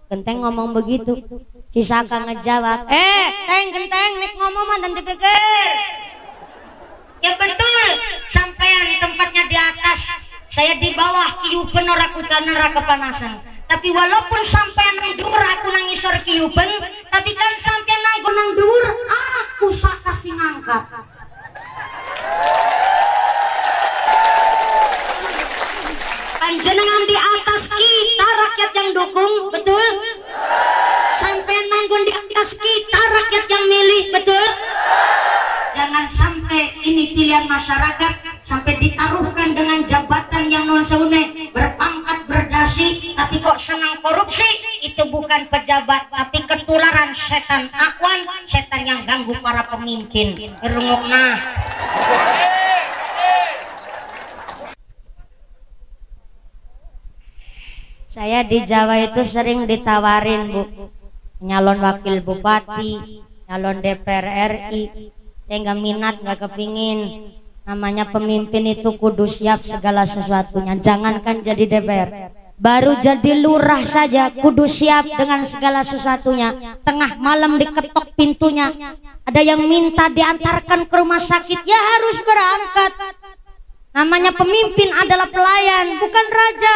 Genteng ngomong begitu. Si Saka ngejawab, genteng nek ngomong mantan dipikir. Ya betul, sampean tempatnya di atas, saya di bawah kiuben ora kudanan ora kepanasan. Tapi walaupun sampean nang dhuwur aku nang ngisor kiuben, tapi kan sampean nang dhuwur aku Saka sing ngangkat. Panjenengan di atas, kita rakyat yang dukung, betul? Sampai nanggung di atas, kita rakyat yang milih, betul? Jangan sampai ini pilihan masyarakat sampai ditaruhkan dengan jabatan yang non seune, berpangkat berdasi, tapi kok senang korupsi. Itu bukan pejabat, tapi ketularan setan akwan, setan yang ganggu para pemimpin. Irungokna. Saya di Jawa itu sering ditawarin, Bu, nyalon wakil bupati, nyalon DPR RI. Saya nggak minat, nggak kepingin. Namanya pemimpin itu kudu siap segala sesuatunya. Jangankan jadi DPR, baru jadi lurah saja kudu siap dengan segala sesuatunya. Tengah malam diketok pintunya, ada yang minta diantarkan ke rumah sakit, ya harus berangkat. Namanya pemimpin adalah pelayan, bukan raja.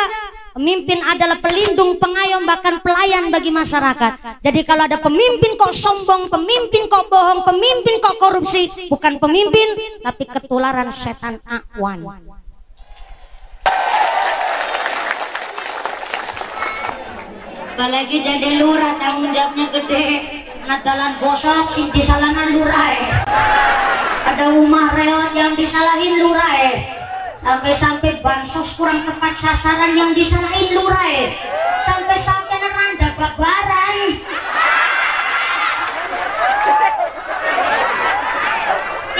Pemimpin adalah pelindung, pengayom, bahkan pelayan bagi masyarakat. Jadi kalau ada pemimpin kok sombong, pemimpin kok bohong, pemimpin kok korupsi, bukan pemimpin, tapi ketularan setan akwan. Apalagi jadi lurah, tanggung jawabnya gede. Nadalan bosok, sing disalahan lurah. Ada umah reot yang disalahin lurah. Sampai-sampai bansos kurang tepat sasaran yang disalahin lurah. Sampai-sampai nanda babaran.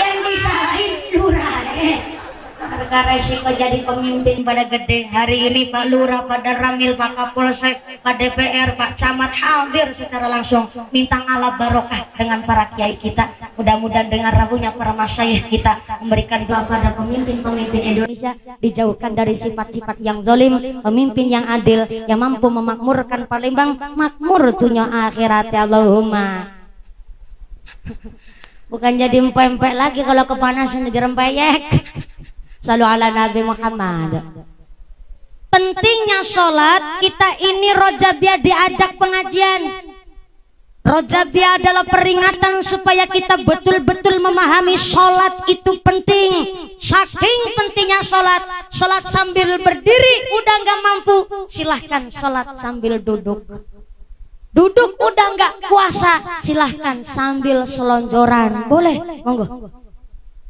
Yang disalahin lurah. Karena resiko jadi pemimpin pada gede. Hari ini Pak Lurah, pada Ramil, Pak Kapolsek, Pak DPR, Pak Camat hadir secara langsung minta ngalap barokah dengan para kiai kita. Mudah-mudahan dengan rahunya para masyayikh kita memberikan doa pada pemimpin-pemimpin Indonesia, dijauhkan dari sifat-sifat yang zalim, pemimpin yang adil, yang mampu memakmurkan Palembang, makmur dunia akhirat ya Allahumma. Bukan jadi empek-empek lagi kalau kepanasan jadi rempeyek. Salu ala Nabi Muhammad. Pentingnya sholat, kita ini Rojabiah diajak pengajian. Rojabiah adalah peringatan supaya kita betul-betul memahami sholat itu penting. Saking pentingnya sholat, sholat sambil berdiri udah nggak mampu, silahkan sholat sambil duduk. Duduk udah nggak puasa, silahkan sambil selonjoran, boleh, monggo.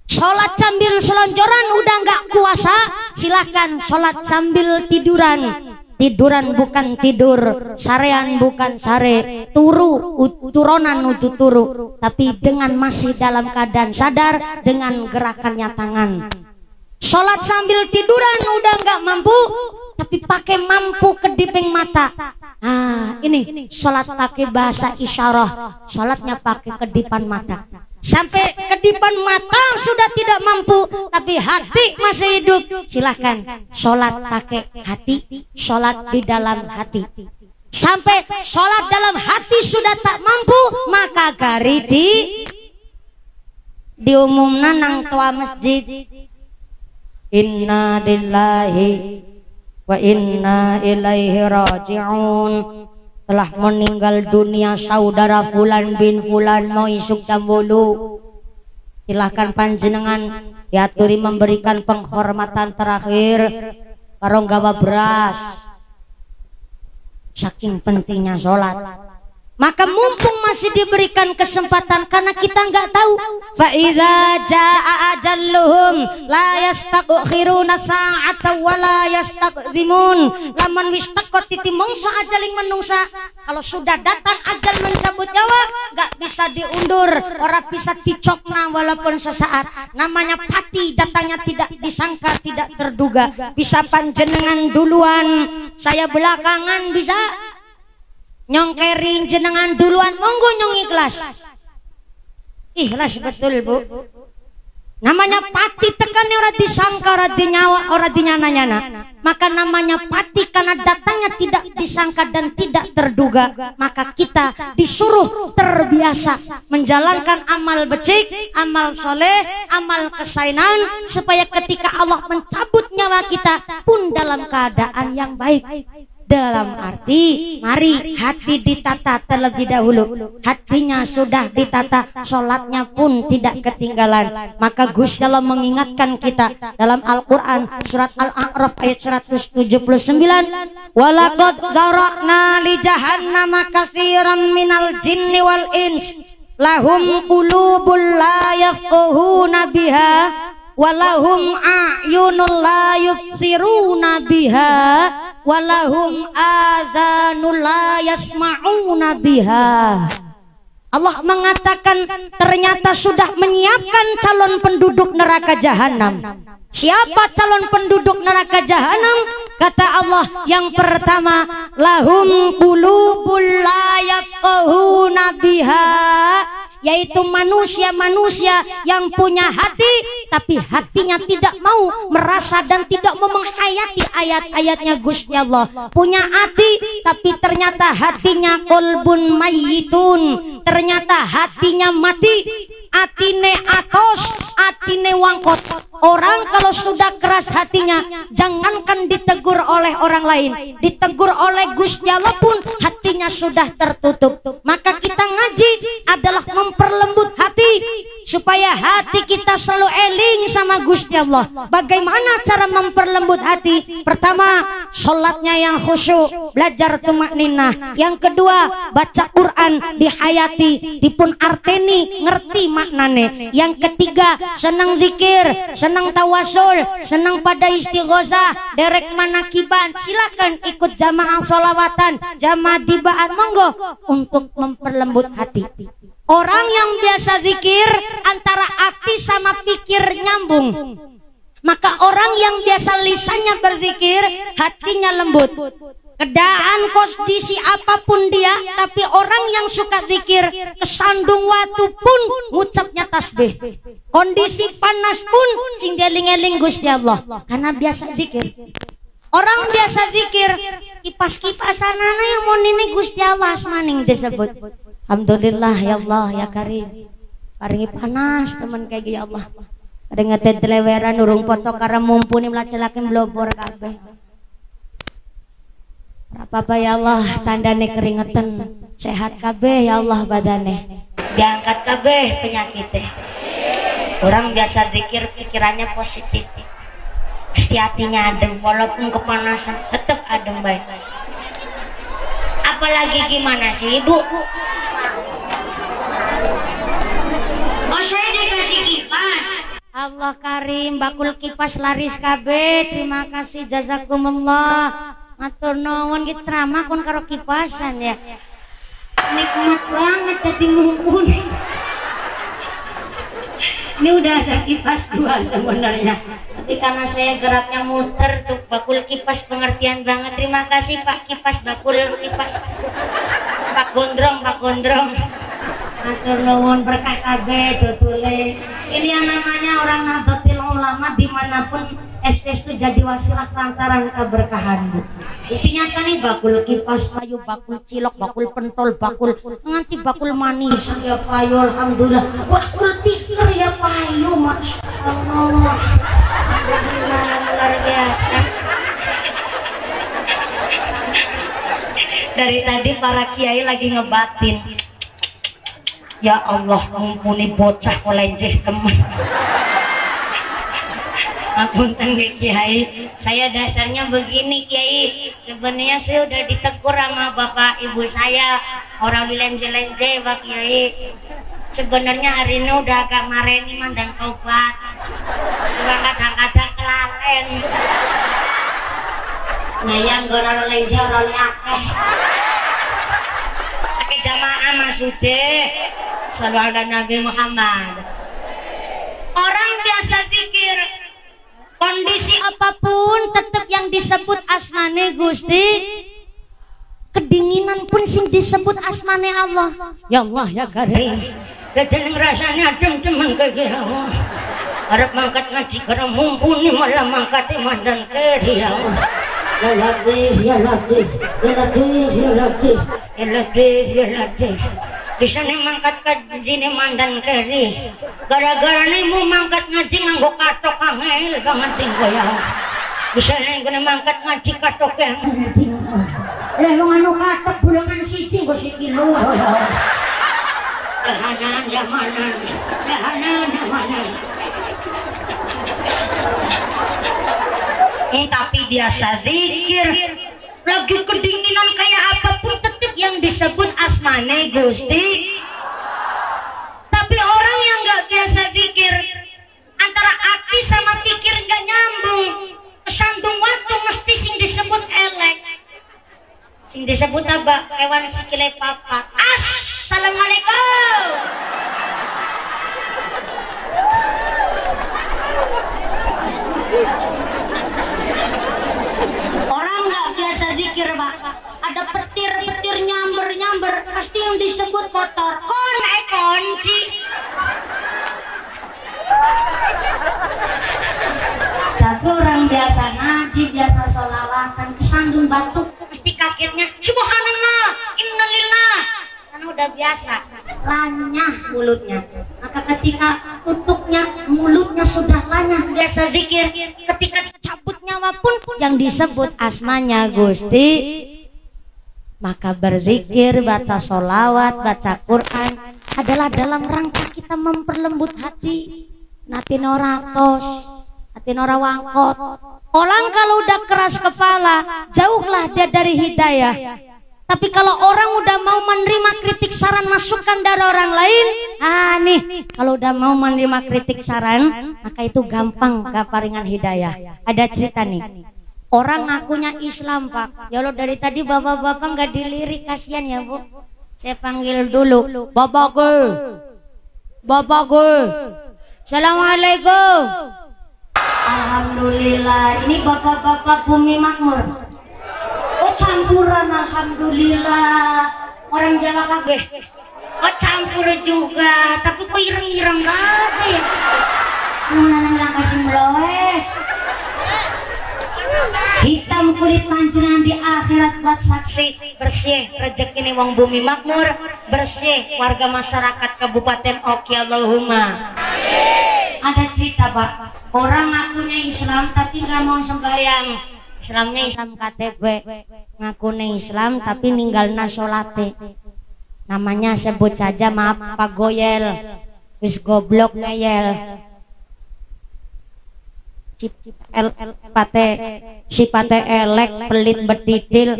Sholat sambil selonjoran udah nggak kuasa, silahkan sholat sambil tiduran. Tiduran bukan tidur, sarean bukan sare, turonan utu turu, tapi dengan masih dalam keadaan sadar dengan gerakannya tangan. Sholat sambil tiduran udah nggak mampu, tapi pakai mampu kediping mata. Ini sholat pakai bahasa isyarah, sholatnya pakai kedipan mata. Sampai kedipan mata sudah tidak mampu, tapi hati masih hidup, silahkan sholat pakai hati, sholat di dalam hati. Sampai sholat dalam hati sudah tak mampu, maka gariti diumumna nang tua masjid. Inna lillahi wa inna ilaihi raji'un. Telah meninggal dunia saudara Fulan bin Fulan mau isuk jam 8. Silahkan panjenengan diaturi memberikan penghormatan terakhir karo gawa beras. Saking pentingnya sholat. Maka mumpung masih diberikan kesempatan, karena kita nggak tahu. Fa idza jaa ajalluhum la yastakhiruna sa'atan wa la yastaqdimun. Lamun wis teko titi mongso ajaling menungsa, kalau sudah datang ajal mencabut nyawa, nggak bisa diundur, ora bisa dicokna walaupun sesaat. Namanya pati, datangnya tidak disangka, tidak terduga. Bisa panjenengan duluan, saya belakangan, bisa nyongkerin jenengan duluan, monggo nyong ikhlas. Ikhlas betul Bu. Namanya pati tekan ora disangka, ora dinyawa, ora dinyana-nyana. Maka namanya pati karena datangnya tidak disangka dan tidak terduga. Maka kita disuruh terbiasa menjalankan amal becik, amal soleh, amal kesainan, supaya ketika Allah mencabut nyawa kita pun dalam keadaan yang baik. Dalam arti, mari hati ditata terlebih dahulu. Hatinya sudah ditata, sholatnya pun tidak ketinggalan. Maka Gusti Allah mengingatkan kita dalam Al-Quran surat Al-A'raf ayat 179, walaqad dzara'na li jahannama katsiran minal jinni wal ins lahum qulubul la yafqahuna biha walahum a'yunul la yubsiruna biha walahum adzanul la yasma'una biha. Allah mengatakan ternyata sudah menyiapkan calon penduduk neraka jahanam. Siapa calon penduduk neraka jahanam? Kata Allah, yang pertama, lahum qulubul la yafqahuna biha, yaitu manusia-manusia yang punya hati tapi hatinya tidak mau merasa dan tidak mau menghayati ayat-ayatnya Gusti Allah. Punya hati tapi ternyata hatinya qalbun mayyitun, ternyata hatinya mati, atine atos, atine wangkot. Orang kalau sudah keras hatinya, jangankan ditegur oleh orang lain, ditegur oleh Gusti Allah pun hatinya sudah tertutup. Maka kita ngaji adalah memperlembut hati supaya hati kita selalu eling sama Gusti Allah. Bagaimana cara memperlembut hati? Pertama, sholatnya yang khusyuk, belajar tumakninah. Yang kedua, baca Quran dihayati, dipun arteni, ngerti maknane. Yang ketiga, senang zikir, senang tawasul, senang pada istighosah, derek manakiban. Silakan ikut jamaah sholawatan, jamaah dibaan, monggo, untuk memperlembut hati. Orang yang biasa zikir antara hati sama pikir nyambung. Maka orang yang biasa lisannya berzikir, hatinya lembut. Keadaan kondisi apapun dia, tapi orang yang suka zikir, kesandung watu pun ngucapnya tasbih. Kondisi panas pun sing eling-eling Gusti Allah, karena biasa zikir. Orang biasa zikir, kipas-kipasanana yang mau nini Gusti Allah asmaning disebut. Alhamdulillah ya Allah ya Karim, paringi panas teman kayak ya Allah. Paring ngetedleweran urung foto karena mumpuni melacelakin blobor kabeh. Apa ya Allah, tandane keringetan, sehat kabeh ya Allah badane, diangkat kabeh penyakitnya. Orang biasa zikir pikirannya positif, pasti hatinya adem, walaupun kepanasan tetap adem baik. Apalagi gimana sih Ibu? Oh saya dikasih kipas. Allah Karim, bakul kipas laris kabeh. Terima kasih jazakumullah. Matur nuwun ki ceramah kon karo kipasan ya. Nikmat banget dadi mumpuni. Ini udah ada kipas dua sebenarnya, tapi karena saya geraknya muter tuh bakul kipas pengertian banget. Terima kasih Pak Kipas, bakul kipas, Pak Gondrong, Pak Gondrong. Matur nuwun berkah kabeh dodole. Ini yang namanya orang Nahdlatul Ulama, dimanapun STS itu jadi wasilah lantaran keberkahan Bu. Intinya kan nih bakul kipas payu, bakul cilok, bakul pentol, bakul nganti bakul manis ya payu, alhamdulillah. Bakul tikar ya payu, masya Allah. Luar biasa. Dari tadi para kiai lagi ngebatin. Ya Allah, mumpuni bocah kolenjeh teman. Ngapunten Kiai, saya dasarnya begini Kiai. Sebenarnya saya udah ditegur sama bapak ibu saya, orang dilenje-lenje Pak Kiai. Sebenarnya hari ini udah agak mareni mandang tobat, cuma kadang-kadang kelalen. Nah yang orang lenje orang akeh, akeh jamaah maksudnya. Sallallahu alaihi Nabi Muhammad. Orang biasa zikir, kondisi apapun tetap yang disebut asmane Gusti. Kedinginan pun sing disebut asmane Allah. Ya Allah ya Karim. Kadang rasanya adem temen kaya Allah. Harap mangkat ngaji karena mumpuni malah mangkat mandan keri ya Allah. Ya Latif, ya Latif, ya Latif, ya Latif, ya Latif, ya Latif. Bisa nih mangkat ngaji nih mandan keri. Gara-gara nih mau mangkat ngaji nganggo katok angel banget tinggal ya. Bisa nih gue mangkat ngaji katok yang lelong anu katok bulangan siji gue siji lu. Yahanan, yamanan, yahanan, yamanan. Tapi biasa zikir, lagi kedinginan kayak apapun tetap yang disebut asmane Gusti. Tapi orang yang nggak biasa zikir, antara hati sama pikir nggak nyambung, kesandung waktu mesti sing disebut elek, sing disebut apa? Hewan sikile papat. Assalamualaikum. Orang nggak biasa zikir Pak, ada petir-petir nyamber-nyamber, pasti yang disebut motor. Kunci. Tapi orang biasa ngaji, biasa sholawatan, kesandung batuk, pasti kagetnya subhanallah, innalillah, karena udah biasa lanyah mulutnya. Maka ketika tutupnya mulutnya sudah lanyah, biasa zikir, ketika cabut nyawa pun yang disebut asmanya Gusti. Maka berzikir, baca sholawat, baca Quran adalah dalam rangka kita memperlembut hati. Natin ora tos, natin ora wangkot. Orang kalau udah keras kepala, jauhlah dia dari hidayah. Tapi kalau orang udah mau menerima kritik saran masukan dari orang lain, nih kalau udah mau menerima kritik saran, maka itu gampang gamparingan hidayah. Ada cerita nih, orang ngakunya Islam Pak. Ya Allah, dari tadi bapak-bapak nggak dilirik, kasihan ya Bu. Saya panggil dulu, bapak gue, bapak gue. Assalamualaikum. Alhamdulillah, ini bapak-bapak Bumi Makmur. Oh campuran, alhamdulillah. Orang Jawa kabeh. Oh campur juga, tapi kok ireng-ireng kabeh. Nang kasih mloes. Hitam kulit panjenengan di akhirat buat saksi. Bersih rezeki nih wong Bumi Makmur, bersih warga masyarakat Kabupaten Oki. Allahumma amin. Ada cerita Pak, orang ngakunya Islam tapi nggak mau sembahyang. Islamnya Islam KTP, ngakunya Islam tapi ninggalna sholate. Namanya sebut saja maaf Pak Goyel, wis goblok ngeyel. Sipate elek, pelit betitil,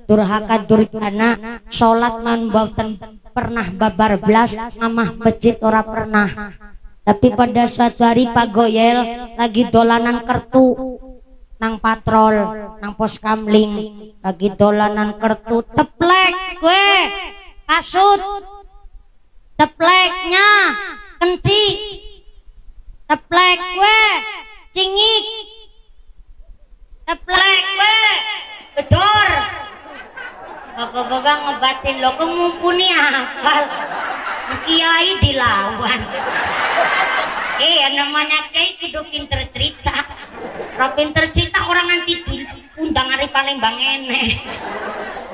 durhaka durjana, sholat man boten pernah babar blas, amah masjid ora pernah. Tapi pada suatu hari Pak Goyel lagi dolanan kertu nang patrol, nang pos kamling, lagi dolanan kertu, teplek gue kasut, tepleknya kenci, teplek gue cingik, teplek gue gedor. Bapak-bapak ngebatin lo, kemumpuni akal, kiai dilawan. Namanya kiai kudu pinter cerita. Kalau pinter cerita orang nanti diundang hari Palembang eneh.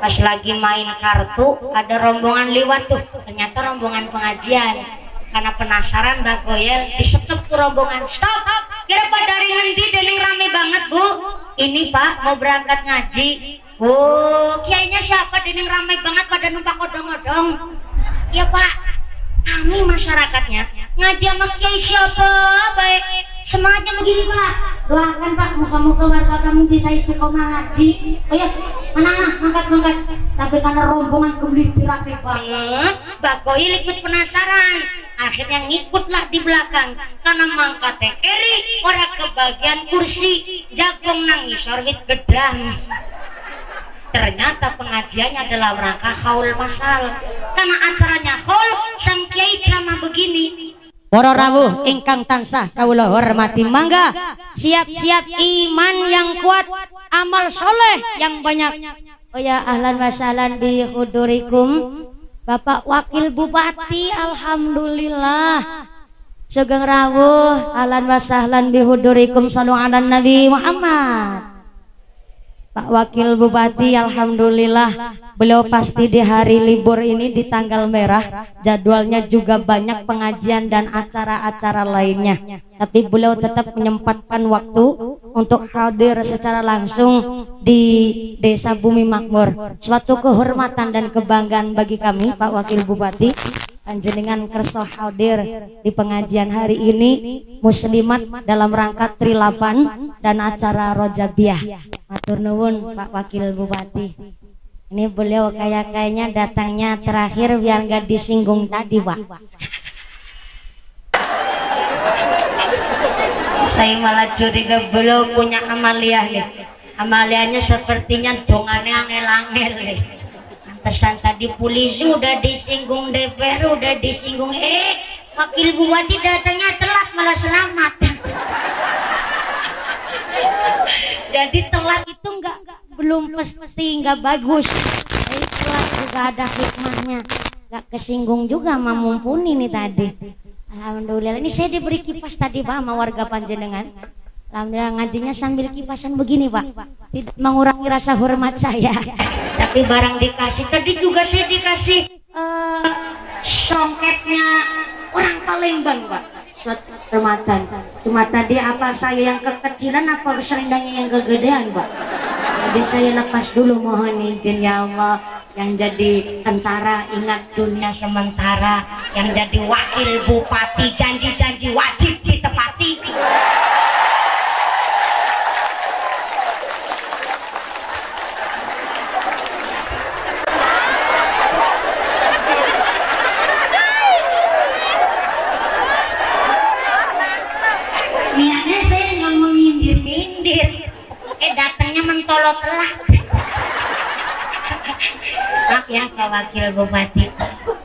Pas lagi main kartu ada rombongan lewat tuh, ternyata rombongan pengajian. Karena penasaran Mbak Goyel disetep tuh rombongan. Stop, kira pada dari nanti dening rame banget Bu. Ini Pak mau berangkat ngaji. Oh kiainya siapa, dening rame banget pada numpak odong-odong. Ya Pak, kami masyarakatnya ngaji sama kiai siapa baik, semangatnya begini Pak, doakan Pak, moga-moga warga kami bisa istiqomah ngaji. Oh ya, mana mangkat. Tapi karena rombongan kebelit rakyat banget, Mbak Goil ikut penasaran, akhirnya ngikutlah di belakang. Karena mangkat keri, orang kebagian kursi, jagung nangis sorhit gedang. Ternyata pengajiannya dalam rangka haul masal. Karena acaranya haul, sang kiai ceramah begini. Para rawuh ingkang tansah kawula hormati, mangga siap-siap iman yang kuat, amal soleh yang banyak. Oh ya, ahlan wa sahlan bi hudurikum Bapak Wakil Bupati, alhamdulillah. Sugeng rawuh, ahlan wa sahlan bi hudurikum, sallu ala Nabi Muhammad. Pak Wakil Bupati, alhamdulillah beliau pasti di hari libur ini di tanggal merah, jadwalnya juga banyak pengajian dan acara-acara lainnya, tapi beliau tetap menyempatkan waktu untuk hadir secara langsung di Desa Bumi Makmur. Suatu kehormatan dan kebanggaan bagi kami Pak Wakil Bupati, panjenengan kerso hadir di pengajian hari ini muslimat dalam rangka Trilapan dan acara Rojabiah. Matur nuwun Pak Wakil Bupati. Ini beliau kayaknya datangnya terakhir biar nggak disinggung tadi Pak. Saya malah curiga beliau punya amaliah nih. Amaliahnya sepertinya dongannya angel-angel nih. Pesan tadi polisi udah disinggung, DPR udah disinggung, Wakil Bupati datangnya telat malah selamat. Jadi telat itu belum pasti nggak bagus. Telat juga ada hikmahnya, nggak kesinggung juga, mah mumpuni nih tadi. Alhamdulillah. Ini saya diberi kipas tadi Pak sama warga panjenengan. Alhamdulillah ngajinya sambil kipasan begini Pak, tidak mengurangi rasa hormat saya. Tapi barang dikasih, tadi juga saya dikasih songketnya orang Palembang Pak, Ramadan. Cuma tadi apa saya yang kekecilan apa selendangnya yang kegedean Pak. Jadi saya lepas dulu, mohon izin ya Allah. Yang jadi tentara ingat dunia sementara, yang jadi wakil bupati janji-janji wajib ditepati. Niatnya saya nggak mau nyindir-nyindir, datangnya mentolot telat. Maaf ya Pak Wakil Bupati,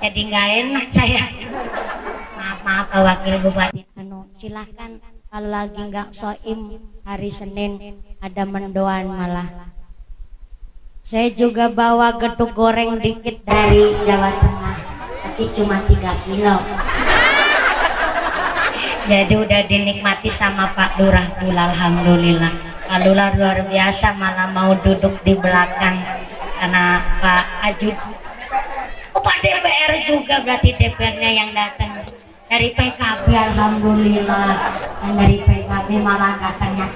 jadi nggak enak saya. Maaf Pak Wakil Bupati. Silahkan kalau lagi nggak soim hari Senin ada mendoan malah. Saya juga bawa gedung goreng dikit dari Jawa Tengah, tapi cuma 3 kilo. Jadi udah dinikmati sama Pak Lurah dulu, alhamdulillah. Pak Lurah luar biasa, malah mau duduk di belakang karena Pak Ajud. Oh, Pak DPR juga, berarti DPR-nya yang datang dari PKB, alhamdulillah. Yang dari PKB malah datangnya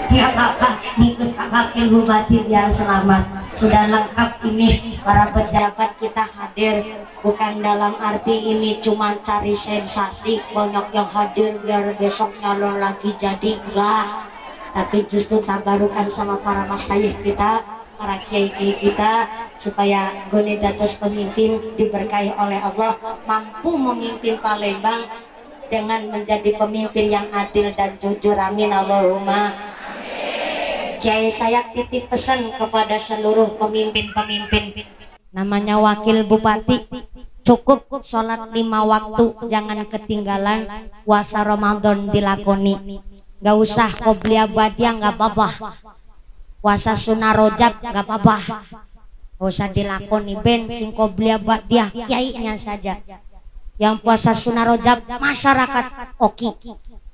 ya Bapak, ikut Pak Wakil Bupati biar selamat. Sudah lengkap ini para pejabat kita hadir, bukan dalam arti ini cuma cari sensasi, banyak yang hadir biar besok nyalon lagi, jadi enggak. Tapi justru tabarukan sama para masyayikh kita, para kiai kita, supaya gone dados pemimpin diberkahi oleh Allah, mampu memimpin Palembang dengan menjadi pemimpin yang adil dan jujur. Amin Allahumma. Kiai saya titip pesan kepada seluruh pemimpin-pemimpin, namanya Wakil Bupati, cukup sholat 5 waktu, jangan ketinggalan. Puasa Ramadan dilakoni, gak usah qobliyah badiah, gak apa-apa. Puasa sunnah rojab gak apa-apa, gak usah dilakoni. Ben sing qobliyah badiah kiainya saja. Yang puasa sunnah rojab masyarakat oke.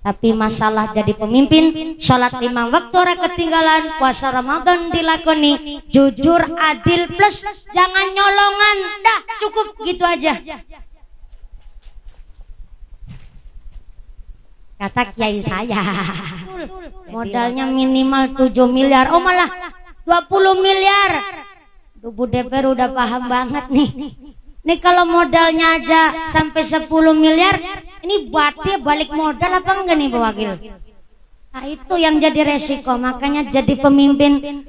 Tapi masalah jadi pemimpin, sholat 5 waktu ora ketinggalan, puasa Ramadan dilakoni, jujur, adil, plus jangan nyolongan. Dah cukup gitu aja. Kata kiai saya, modalnya minimal 7 miliar, oh malah 20 miliar. Bu DPR udah paham banget nih. Nih kalau modalnya aja sampai 10 miliar, ini buatnya balik modal apa enggak nih Pak Wakil? Nah itu yang jadi resiko, makanya jadi pemimpin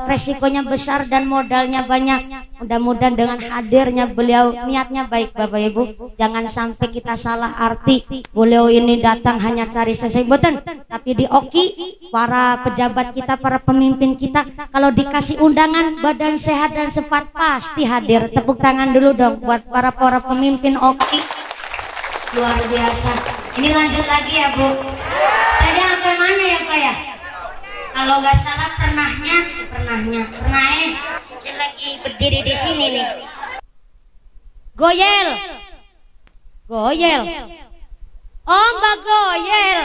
resikonya besar dan modalnya banyak. Mudah-mudahan dengan hadirnya beliau, niatnya baik Bapak Ibu, jangan sampai kita salah arti. Beliau ini datang hanya cari sesebutan, tapi dioki para pejabat kita, para pemimpin kita, kalau dikasih undangan badan sehat dan sempat pasti hadir. Tepuk tangan dulu dong buat para pemimpin oki, luar biasa. Ini lanjut lagi ya Bu. Tadi sampai mana ya Pak ya? Kalau nggak salah pernahnya, saya lagi berdiri di sini nih. Goyel. Oh Mbak Goyel.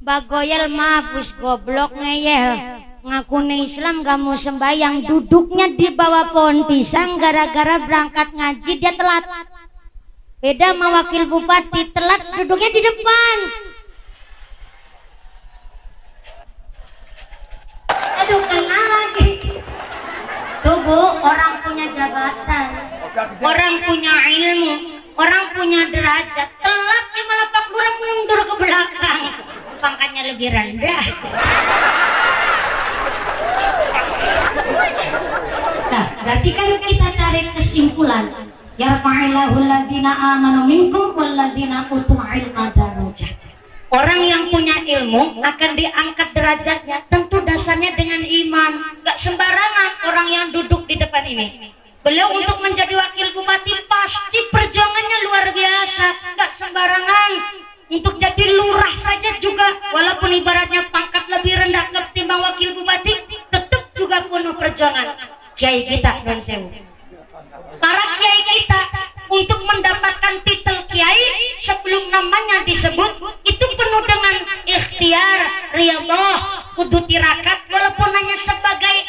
Mbak Goyel mabus goblok ngeyel. Ngaku Islam gak mau sembahyang, duduknya di bawah pohon pisang gara-gara berangkat ngaji dia telat. Beda sama wakil bupati, telat duduknya di depan. Aduh kenal lagi. Tuh Bu, orang punya jabatan, orang punya ilmu, orang punya derajat, telat dia malah Pak Lurah mundur ke belakang, pangkatnya lebih rendah. Nah, berarti kan kita tarik kesimpulan, yarfa'illahu alladziina aamanu minkum walladziina utul ilma darajat. Orang yang punya ilmu akan diangkat derajatnya, tentu dasarnya dengan iman. Gak sembarangan orang yang duduk di depan ini. Beliau untuk menjadi wakil bupati pasti perjuangannya luar biasa, gak sembarangan. Untuk jadi lurah saja juga, walaupun ibaratnya pangkat lebih rendah ketimbang wakil bupati, tetap juga penuh perjuangan. Kiai kita non sewu, para kiai kita untuk mendapatkan titel kiai sebelum namanya disebut itu penuh dengan ikhtiar, riyadhah, kudu tirakat, walaupun hanya sebagai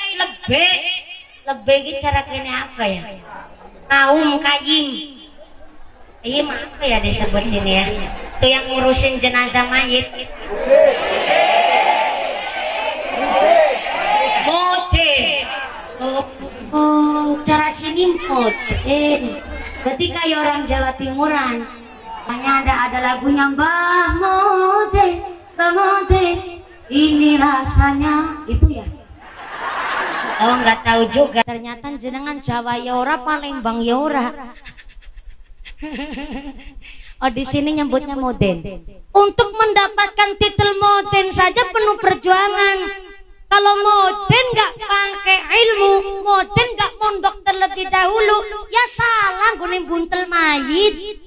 lebih cara kene apa ya, kaum kayim apa ya disebut sini ya, itu yang ngurusin jenazah mayit, model. Oh, cara sini model. Berarti kayak orang Jawa Timuran. Hanya ada lagunya Mbah Mode, ini rasanya itu ya. Oh nggak tahu juga. Ternyata jenengan Jawa Yora, Palembang Yora. Oh di sini nyebutnya Moden. Untuk mendapatkan titel Moden saja penuh perjuangan. Kalau Moden nggak pakai ilmu, Moden nggak mondok terlebih dahulu, ya salah guning buntel mayit.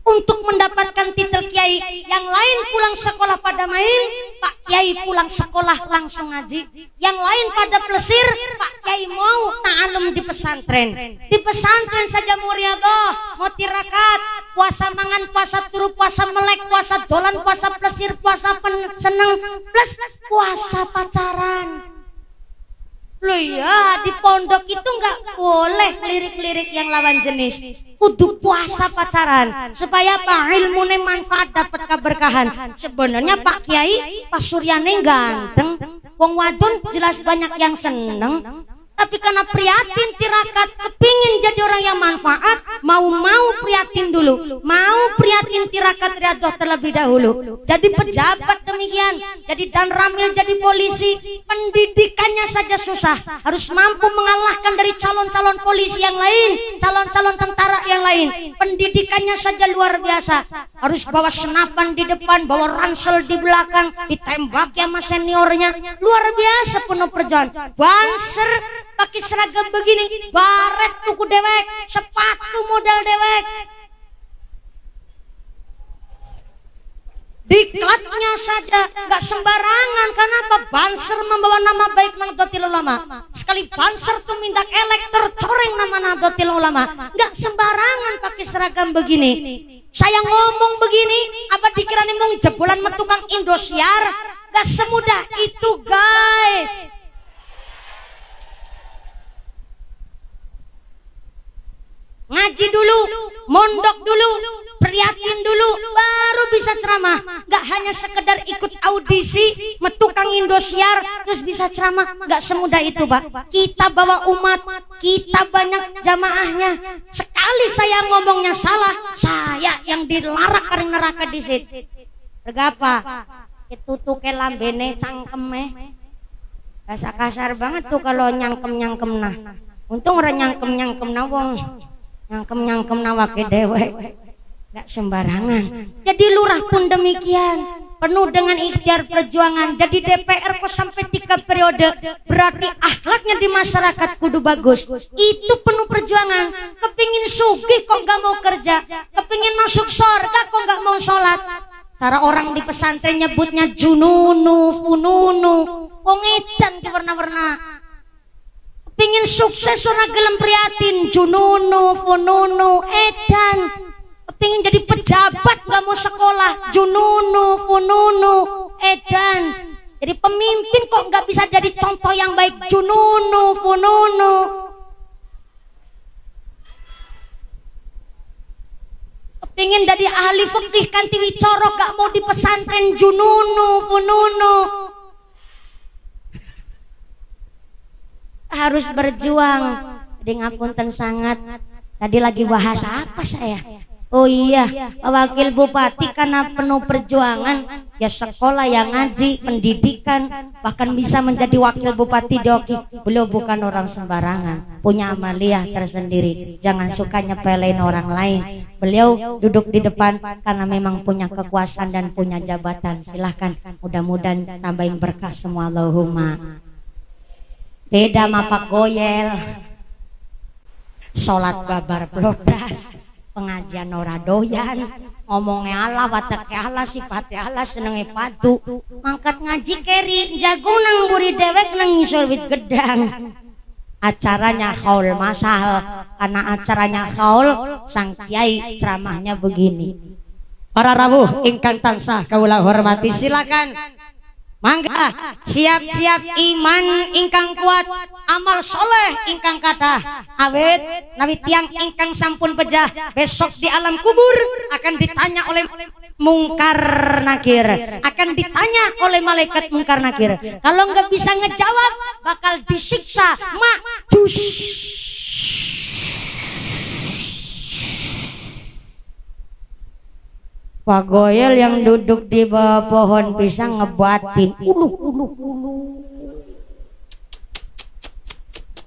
Untuk mendapatkan titel kiai, yang lain pulang sekolah pada main, Pak Kiai pulang sekolah langsung ngaji. Yang lain pada plesir, Pak Kiai mau ta'alum di pesantren. Di pesantren saja mau riyadhah, mau tirakat, puasa mangan, puasa turu, puasa melek, puasa dolan, puasa plesir, puasa seneng, plus puasa pacaran. Loh ya, di pondok itu nggak boleh lirik-lirik yang lawan jenis. Kudu puasa pacaran supaya apa? Ilmunya manfaat, dapat keberkahan. Sebenarnya Pak Kiai Pak Suryane ganteng, wong wadon jelas banyak yang seneng. Tapi karena prihatin tirakat, kepingin jadi orang yang manfaat, mau prihatin dulu, mau prihatin tirakat riyadhah terlebih dahulu. Jadi pejabat demikian, jadi dan ramil, jadi polisi, pendidikannya saja susah, harus mampu mengalahkan dari calon-calon polisi yang lain, calon-calon tentara yang lain. Pendidikannya saja luar biasa, harus bawa senapan di depan, bawa ransel di belakang, ditembak sama seniornya, luar biasa penuh perjuangan. Banser pakai seragam begini, baret tuku dewek, sepatu modal dewek, diklatnya saja nggak sembarangan. Kenapa? Banser membawa nama baik Nahdlatul Ulama. Sekali Banser tuh minta elek tercoreng nama Nahdlatul Ulama, nggak sembarangan pakai seragam begini. Saya ngomong begini, apa dikira nih mau jebolan metukang Indosiar? Nggak semudah itu guys. Ngaji dulu, mondok dulu, prihatin dulu, baru bisa ceramah. Gak hanya sekedar ikut audisi metukang Indosiar terus bisa ceramah, gak semudah itu Pak. Kita bawa umat kita banyak jamaahnya. Sekali saya ngomongnya salah, saya yang dilarak ke neraka di situ. Berapa? Itu tuh ke lambene cangkeme. Kasar banget tuh kalau nyangkem nah. Untung orang nyangkem nah wong. Nyangkem nah wake dewek. Gak sembarangan. Jadi lurah pun demikian, penuh dengan ikhtiar perjuangan. Jadi DPR kok sampai 3 periode, berarti akhlaknya di masyarakat kudu bagus. Itu penuh perjuangan. Kepingin sugih kok gak mau kerja, kepingin masuk surga kok gak mau sholat. Cara orang di pesantren nyebutnya jununu, fununu, wong edan ke warna-warna. Kepingin sukses ora gelem prihatin, jununu, fununu, edan. Pengen jadi pejabat gak mau sekolah, jununu, fununu, edan. Jadi pemimpin kok gak bisa jadi contoh yang baik, jununu, fununu. Pengen jadi ahli fikih kanti wicara gak mau di pesantren, jununu, fununu. Harus berjuang. Jadi ngapunten sangat. Tadi lagi bahas apa saya? Oh iya, wakil bupati karena penuh perjuangan, ya sekolah yang ngaji, pendidikan, bahkan bisa menjadi wakil bupati Doki. Beliau bukan orang sembarangan, punya amaliyah tersendiri. Jangan suka nyepelin orang lain. Beliau duduk di depan karena memang punya kekuasaan dan punya jabatan. Silahkan, mudah-mudahan tambahin berkah semua, Allahumma. Beda sama Pak Goyel, sholat babar blodas, pengajian ora doyan, ngomongnya Allah, wataknya Allah, sifatnya Allah, senengnya padu, mangkat ngaji keri, jagung nang buri dewek nang ngisor wit gedang. Acaranya haul masal, karena acaranya haul, sang kiai ceramahnya begini. Para rawuh ingkang tansah kawula hormati, silakan. Mangga siap-siap iman ingkang kuat, amal soleh ingkang kathah, awet nawi tiang ingkang sampun pejah besok di alam kubur akan ditanya oleh mungkar nakir, akan ditanya oleh malaikat mungkar nakir. Kalau nggak bisa ngejawab bakal disiksa makjus. Pak Goyel yang duduk di bawah pohon pisang ngebatin ulu.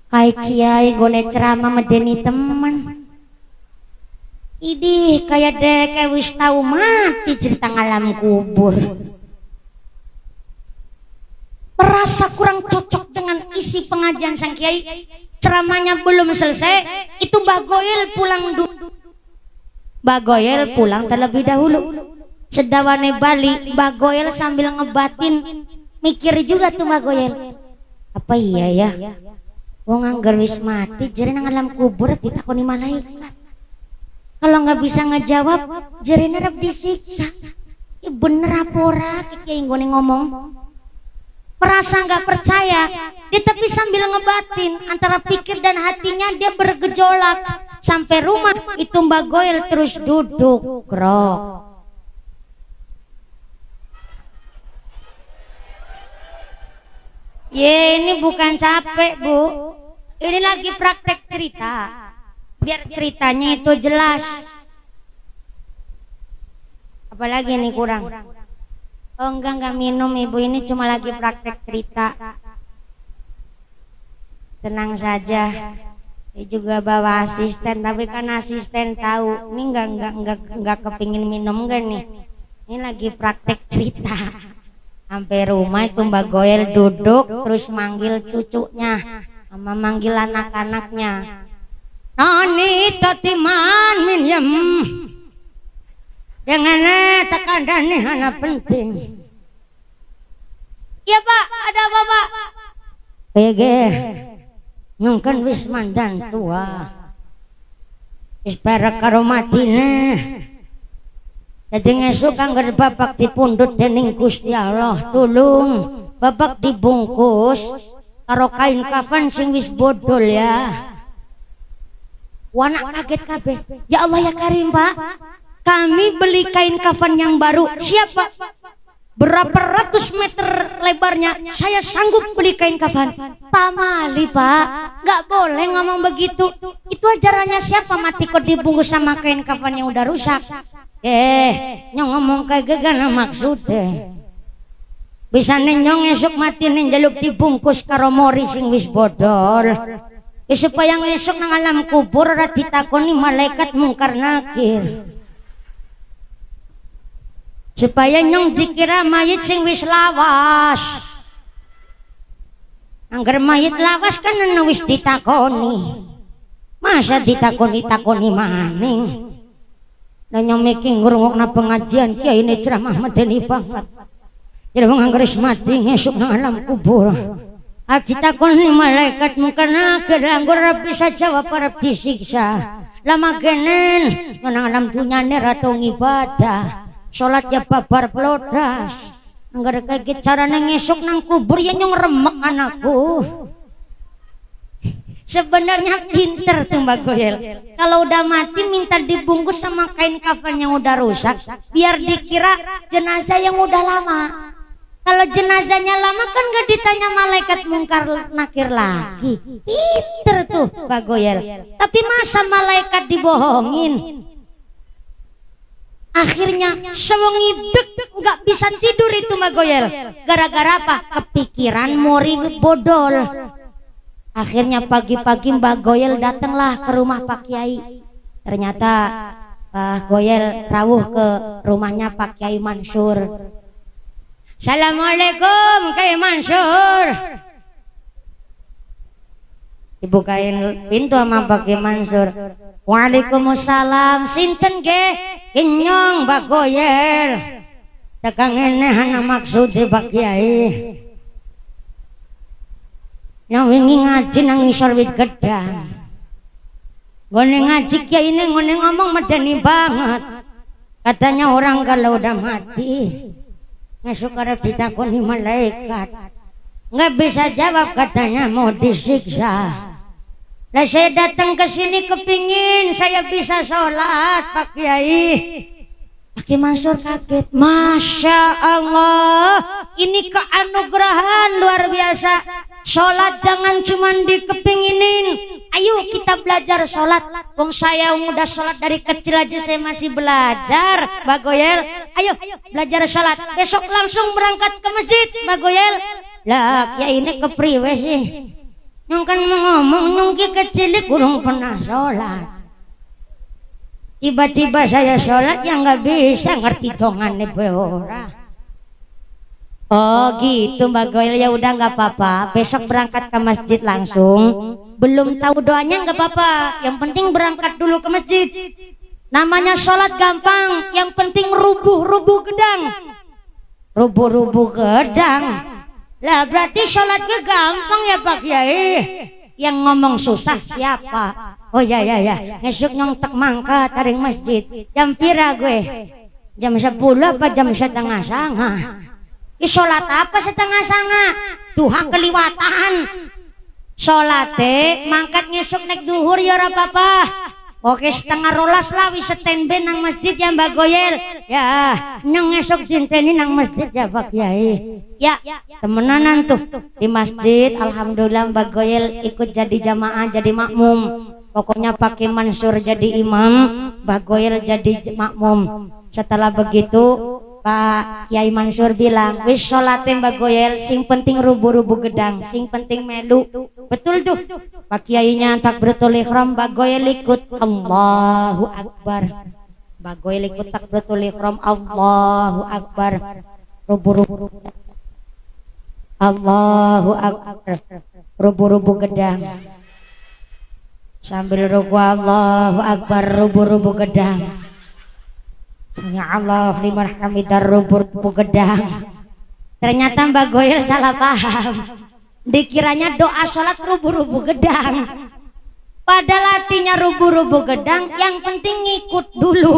Kai kiai gone ceramah medeni teman. Idih kayak dek wis tau mati cerita alam kubur. Merasa kurang cocok dengan isi pengajian sang kiai. Ceramahnya belum selesai, itu Mbah Goyel pulang dulu. Mbah Goyel pulang terlebih dahulu. Sedawane balik, Mbah Goyel sambil ngebatin, mikir juga tuh Mbah Goyel. Apa iya ya? Wong anggar wis mati, jere nang alam kubur ditakoni malaikat. Kalau nggak bisa ngejawab, jere nerep disiksa. Ya bener apa ora? Kayak nggone ngomong. Merasa nggak percaya, dia tapi sambil ngebatin antara pikir dan hatinya dia bergejolak. Sampai rumah itu Mbah Goyel terus duduk grok. Ye, ini bukan capek Bu, ini lagi praktek cerita biar ceritanya itu jelas. Apalagi nih kurang? Oh enggak minum Ibu, ini cuma lagi praktek cerita. Tenang saja. Dia juga bawa asisten, tapi kan asisten tahu ini enggak kepingin minum enggak nih. Ini lagi praktek cerita. Sampai rumah itu Mbah Goyel duduk terus manggil cucunya sama manggil anak-anaknya. Noni totiman minyem. Jangan tekan dani anak penting. Iya Pak, ada apa Pak? Pege. Nyungkan wis mandan tua wis para karo matine, dadi ngesuk angger bapak dipundhut dening Gusti Allah, tulung bapak dibungkus karo kain kafan sing wis bodol ya. Wanak kaget kabeh. Ya Allah ya Karim Pak, kami beli kain kafan yang baru. Siapa? berapa ratus meter lebarnya, saya sanggup beli kain kafan. Pak Mali Pak, nggak boleh ngomong begitu. Itu ajarannya siapa mati kok dibungkus sama kain kafan yang udah rusak? Nyong ngomong kayak gagana maksudnya. Bisa nyong esok mati jaluk dibungkus karo mori sing wis bodol. Supaya esok nang alam kubur ora ditakoni malaikat mungkar nakir. Supaya nyong dikira mayit sing wis lawas. Angger mayit lawas kan wis ditakoni. Masa ditakoni maning. Dan nyong mikir ngrungokna pengajian kiai ini ceramah medeni banget. Jadi wong angger mati ngesuk nang alam kubur. Ditakoni malaikat mungkar nakir anggur bisa jawab arep disiksa. Lama genen nang alam dunyane ratu ibadah. Sholat ya babar pelodas. Anggar kayak caranya ngesuk nang kubur ya nyong remek anakku. Sebenarnya pinter tuh Mbak Goyel. Kalau udah mati minta dibungkus sama kain kafan yang udah rusak, biar dikira jenazah yang udah lama. Kalau jenazahnya lama kan gak ditanya malaikat mungkar nakir lagi. Pinter tuh Mbak Goyel. Tapi masa malaikat dibohongin? Akhirnya sewengi dek nggak bisa tidur itu Mbak Goyel. Gara-gara apa? Kepikiran mori bodol. Akhirnya pagi-pagi Mbak Goyel datanglah ke rumah Pak Kiai. Ternyata Mbak Goyel rawuh ke rumahnya Pak Kiai Mansur. Assalamualaikum Kiai Mansur. Dibukain pintu sama Pak Kiai Mansur. Waalaikumsalam. Sinten ge? Inyong Mbak Goyel. Tegang eneh ana maksudnya Pak Kiai. Yang wingi ngaji nang ngisor wit gedang. Gone ngaji Kiai ini ngone ngomong medeni banget. Katanya orang kalau udah mati ngesuk arep ditakoni malaikat. Nggak bisa jawab katanya mau disiksa. Lah saya datang ke sini kepingin saya bisa sholat Pak Kiai. Pak Kiai Mansur kaget. Masya Allah, ini keanugerahan luar biasa. Sholat jangan cuma dikepinginin. Ayo kita belajar sholat. Wong saya udah sholat dari kecil aja saya masih belajar Mbak Goyel. Ayo belajar sholat. Besok langsung berangkat ke masjid Mbak Goyel. Lah Kiai ini kepriwe sih? Nyong kan ngomong nyong kecil kurang pernah sholat. Tiba-tiba saya sholat yang nggak bisa ngerti dongannya beora. Oh gitu Mbak Goyel, ya udah nggak apa-apa. Besok berangkat ke masjid langsung. Belum tahu doanya nggak apa-apa. Yang penting berangkat dulu ke masjid. Namanya sholat gampang. Yang penting rubuh gedang. Rubuh gedang. Lah berarti sholatnya gampang ya Pak Kiai. Yang ngomong susah siapa? Oh ya. Ngesuk nyong tek mangka taring masjid. Jam pira gue? Jam 10 apa jam setengah sanga? Sholat apa setengah sanga? Duha keliwatan. Sholat mangkat ngesuk nek duhur ya ora apa-apa. Oke setengah rolas lah wis standby nang masjid ya Mbak Goyel. Ya, nyong esok cinteni nang masjid ya Pak Kiai. Ya, temenanan tuh di masjid. Alhamdulillah Mbak Goyel ikut jadi jamaah, jadi makmum. Pokoknya Pak Kiai Mansur jadi imam, Mbak Goyel jadi makmum. Setelah begitu Pak Kiai Mansur bilang, wis sholatin Mbak Goyel, sing penting rubuh-rubuh gedang, sing penting melu. Betul tuh. Pak Kiainya takbiratul ihram, Mbak Goyel ikut Allahu Akbar. Mbak Goyel ikut takbiratul ihram, Allahu Akbar. Rubuh-rubuh Allahu Akbar. Rubuh-rubuh gedang. Sambil ruku Allahu Akbar, rubuh-rubuh gedang. Sami Allah liman hamidah, rubuh-rubuh gedang. Ternyata Mbak Goyel salah paham. Dikiranya doa sholat rubuh-rubuh gedang. Padahal artinya rubuh-rubuh gedang, yang penting ngikut dulu.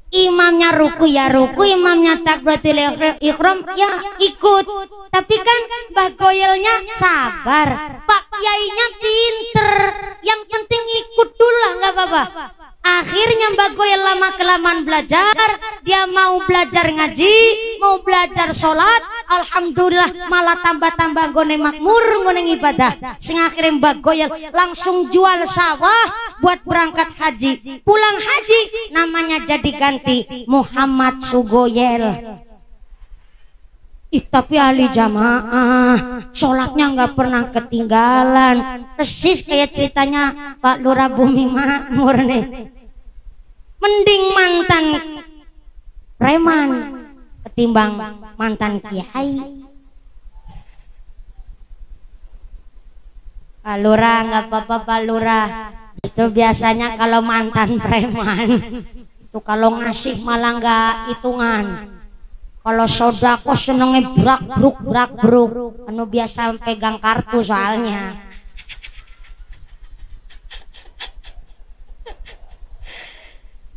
Imamnya ruku ya ruku, imamnya takbiratul ihram ya ikut. Tapi kan Mbak Goyelnya sabar, Pak Kiainya pinter. Yang penting ikut dulu lah, nggak apa-apa. Akhirnya Mbak Goyal lama kelamaan belajar, dia mau belajar ngaji, mau belajar sholat, alhamdulillah malah tambah-tambah gone makmur, gone ibadah. Sing akhirnya Mbak Goyal langsung jual sawah buat berangkat haji. Pulang haji namanya jadi ganti Muhammad Sugoyel. Tapi ahli jamaah, sholatnya nggak pernah ketinggalan, persis kayak ceritanya Pak Lurah Bumi Makmur nih. Mending mantan preman ketimbang mantan kiai. Pak Lurah nggak apa-apa Pak Lurah. Justru biasanya kalau mantan preman itu kalau ngasih malah nggak hitungan. Kalau sodako senengnya brak-bruk, anu biasa pegang kartu soalnya.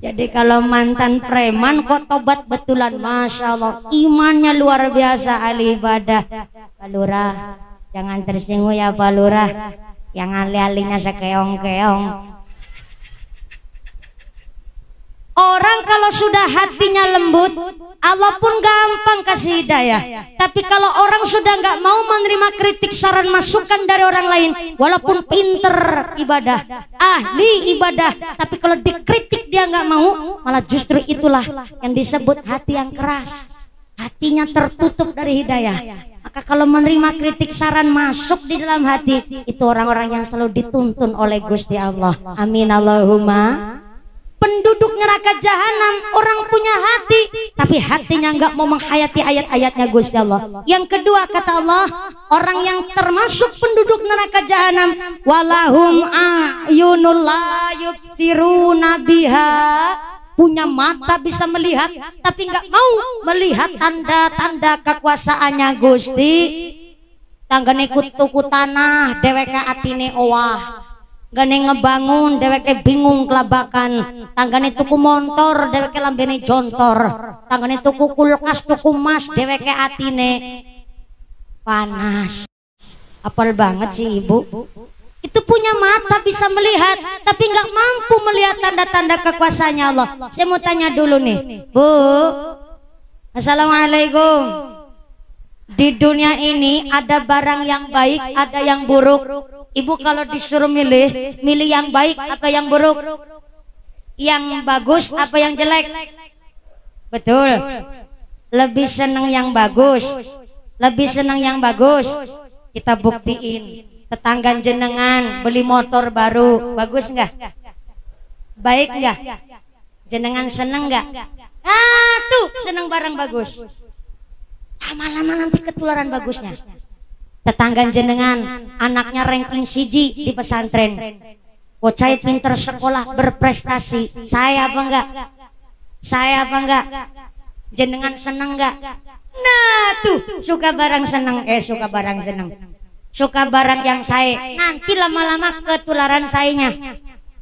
Jadi kalau mantan preman kok tobat betulan, masya Allah, imannya luar biasa, ahli ibadah. Pak Lurah, jangan tersinggung ya Pak Lurah, yang alih-alihnya sekeong-keong. Orang kalau sudah hatinya lembut, Allah pun gampang kasih hidayah. Tapi kalau orang sudah nggak mau menerima kritik, saran, masukan dari orang lain, walaupun pinter ibadah, ahli ibadah, tapi kalau dikritik dia nggak mau, malah justru itulah yang disebut hati yang keras. Hatinya tertutup dari hidayah. Maka kalau menerima kritik, saran, masuk di dalam hati, itu orang-orang yang selalu dituntun oleh Gusti Allah. Amin Allahumma. Penduduk neraka jahanam orang punya hati, tapi hatinya nggak mau menghayati ayat-ayatnya Gusti Allah. Yang kedua kata Allah, orang yang termasuk penduduk neraka jahanam, walahum a'yunul la yubsiruna biha, punya mata bisa melihat tapi nggak mau melihat tanda-tanda kekuasaannya Gusti. Tanggane tuku tanah dheweke atine owah, gane ngebangun dheweke bingung kelabakan, tanggane tuku motor dheweke lambene jontor, tanggane tuku kulkas tuku mas dheweke atine panas. Apal banget sih ibu, itu punya mata bisa melihat tapi nggak mampu melihat tanda-tanda kekuasaannya Allah. Saya mau tanya dulu nih Bu, assalamualaikum. Di dunia ini ada barang yang baik, ada yang buruk. Ibu kalau disuruh milih, milih yang baik apa yang buruk? Yang bagus apa yang jelek? Betul. Lebih senang yang bagus. Lebih senang yang bagus. Kita buktiin. Tetangga jenengan beli motor baru, bagus enggak? Baik enggak? Jenengan seneng enggak? Ah tuh, seneng barang bagus. Lama-lama nanti ketularan bagusnya. Tetangga jenengan anaknya ranking siji di pesantren, bocah pinter sekolah berprestasi, saya apa enggak? Saya apa enggak? Jenengan seneng enggak? Nah tuh, suka barang seneng, suka barang seneng, suka barang yang saya, nanti lama-lama ketularan sayanya.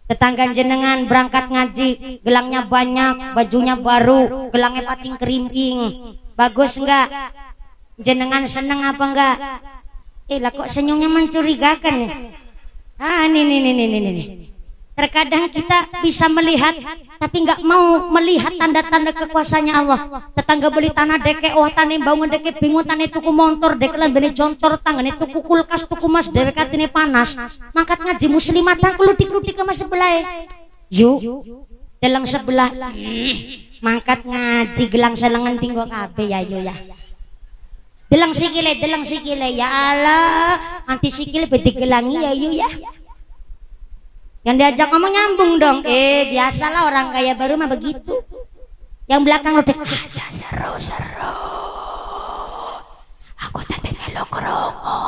Tetangga jenengan berangkat ngaji, gelangnya banyak, bajunya baru, gelangnya pating kerimping, bagus enggak? Jenengan seneng apa enggak? Lah kok senyumnya mencurigakan ya? Nih. Terkadang kita bisa melihat tapi nggak mau melihat tanda-tanda kekuasaannya Allah. Tetangga beli tanah deke, tane bangun deke, bingung tane tuku motor deke, lambene jontor, tanggane tuku kulkas, tuku mas dewek katine panas. Mangkat ngaji muslimatan keludik-keludik sama sebelah. Yuk, dalam sebelah. Mangkat ngaji gelang selengan tinggo kabeh ya yo ya. Delang sikile ya Allah, anti sikile bedi gelangi ya yuk ya. Yang diajak ngomong nyambung dong. Biasalah orang kaya baru mah begitu. Yang belakang lo dek aja seru. Aku tadi melo kromo.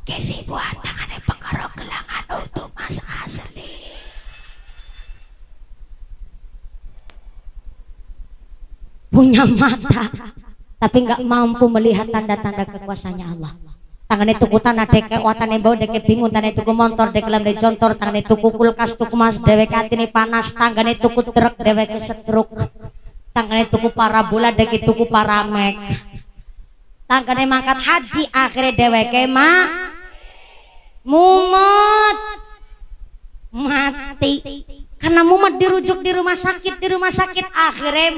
Kesi buat tangannya pengaruh gelangan untuk mas asli. Punya mata tapi nggak mampu melihat tanda-tanda kekuasaannya Allah. Tangannya tuku tanah deke, watane bau deke bingung, tangannya tuku motor deke lambe jontor, tangannya tuku kulkas tuku mas dewek atine panas, tangannya tuku truk dewek setruk, tangannya tuku parabola deke tuku paramek, tangannya mangkat haji akhirnya dewek mumet mati Karena mumet dirujuk di rumah sakit akhirnya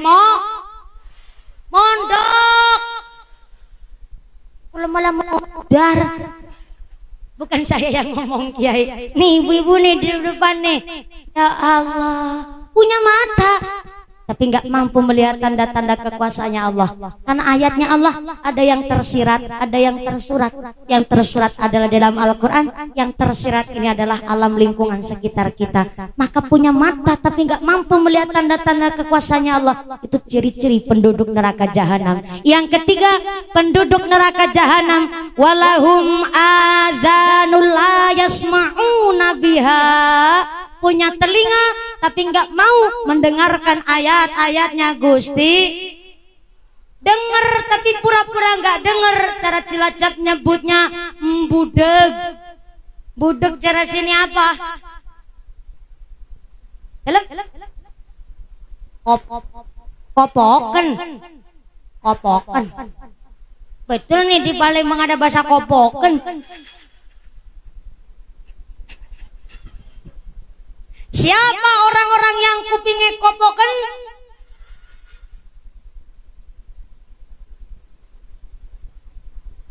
mondok. Malah darah. Bukan saya yang ngomong Kiai. Nih ibu-ibu nih di depan nih. Ya Allah, punya mata tapi nggak mampu melihat tanda-tanda kekuasaannya Allah. Karena ayatnya Allah ada yang tersirat, ada yang tersurat. Yang tersurat adalah dalam Al-Quran, yang tersirat ini adalah alam lingkungan sekitar kita. Maka punya mata tapi nggak mampu melihat tanda-tanda kekuasaannya Allah, itu ciri-ciri penduduk neraka jahanam. Yang ketiga, penduduk neraka jahanam, walahum adzanul la yasma'una biha, punya telinga tapi nggak mau mendengarkan ayat-ayatnya Gusti. Dengar tapi pura-pura nggak dengar. Cara Cilacap nyebutnya budeg. Budeg cara sini apa? Kopoken. Kopoken. Betul nih, di Palembang ada bahasa kopoken. Siapa orang-orang yang kupingnya kopoken?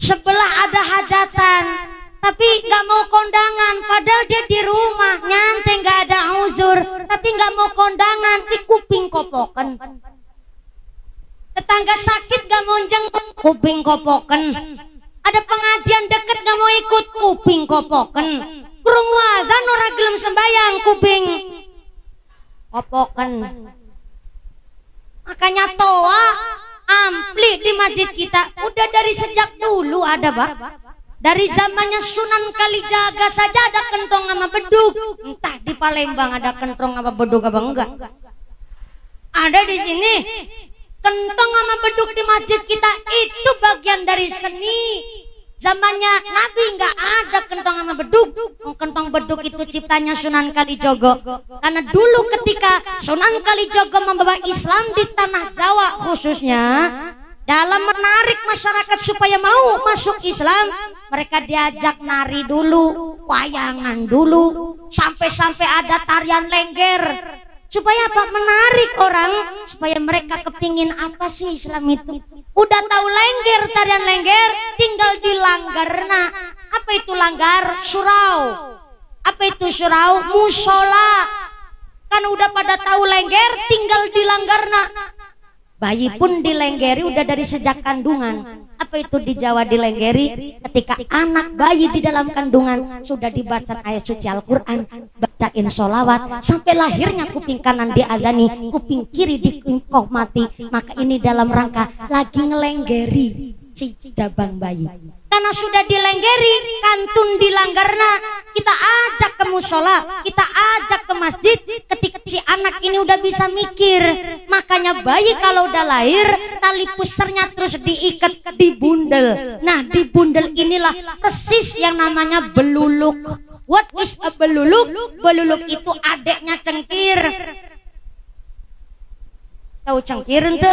Sebelah ada hajatan tapi gak mau kondangan, padahal dia di rumah nyantai gak ada uzur, tapi gak mau kondangan, di kuping kopoken. Tetangga sakit gak mau jenguk, kuping kopoken. Ada pengajian deket gak mau ikut, kuping kopoken. Kurung wadzan ora gelem sembayang, kuping kopoken. Makanya toa ampli di masjid kita udah dari sejak dulu ada, Pak. Dari zamannya Sunan Kalijaga saja ada kentong sama beduk. Entah di Palembang ada kentong sama beduk apa enggak. Ada di sini kentong sama beduk di masjid kita, itu bagian dari seni. Zamannya Nabi nggak ada kentong sama beduk. Kentong beduk itu ciptanya Sunan Kalijogo. Karena dulu ketika Sunan Kalijogo membawa Islam di tanah Jawa khususnya, dalam menarik masyarakat supaya mau masuk Islam, mereka diajak nari dulu, wayangan dulu, sampai-sampai ada tarian lengger. Supaya apa? Menarik orang, supaya mereka kepingin apa sih Islam itu. Udah tahu lengger, tarian lengger, tinggal dilanggarna. Apa itu langgar? Surau. Apa itu surau? Musola. Kan udah pada tahu lengger, tinggal dilanggarna. Bayi pun dilenggeri udah dari sejak kandungan. Apa itu di Jawa dilenggeri? Ketika anak bayi di dalam kandungan sudah dibaca ayat suci Al-Quran, bacain sholawat, sampai lahirnya kuping kanan diadani, kuping kiri dikohmati. Maka ini dalam rangka lagi ngelenggeri si jabang bayi. Karena sudah dilenggeri, kantun dilanggarna, kita ajak ke musola, kita ajak ke masjid. Ketika si anak ini udah bisa mikir, makanya bayi kalau udah lahir, tali pusarnya terus diikat di bundel. Nah, di bundel inilah persis yang namanya beluluk. What is a beluluk? Beluluk itu adeknya cengkir. Tahu cengkir ente?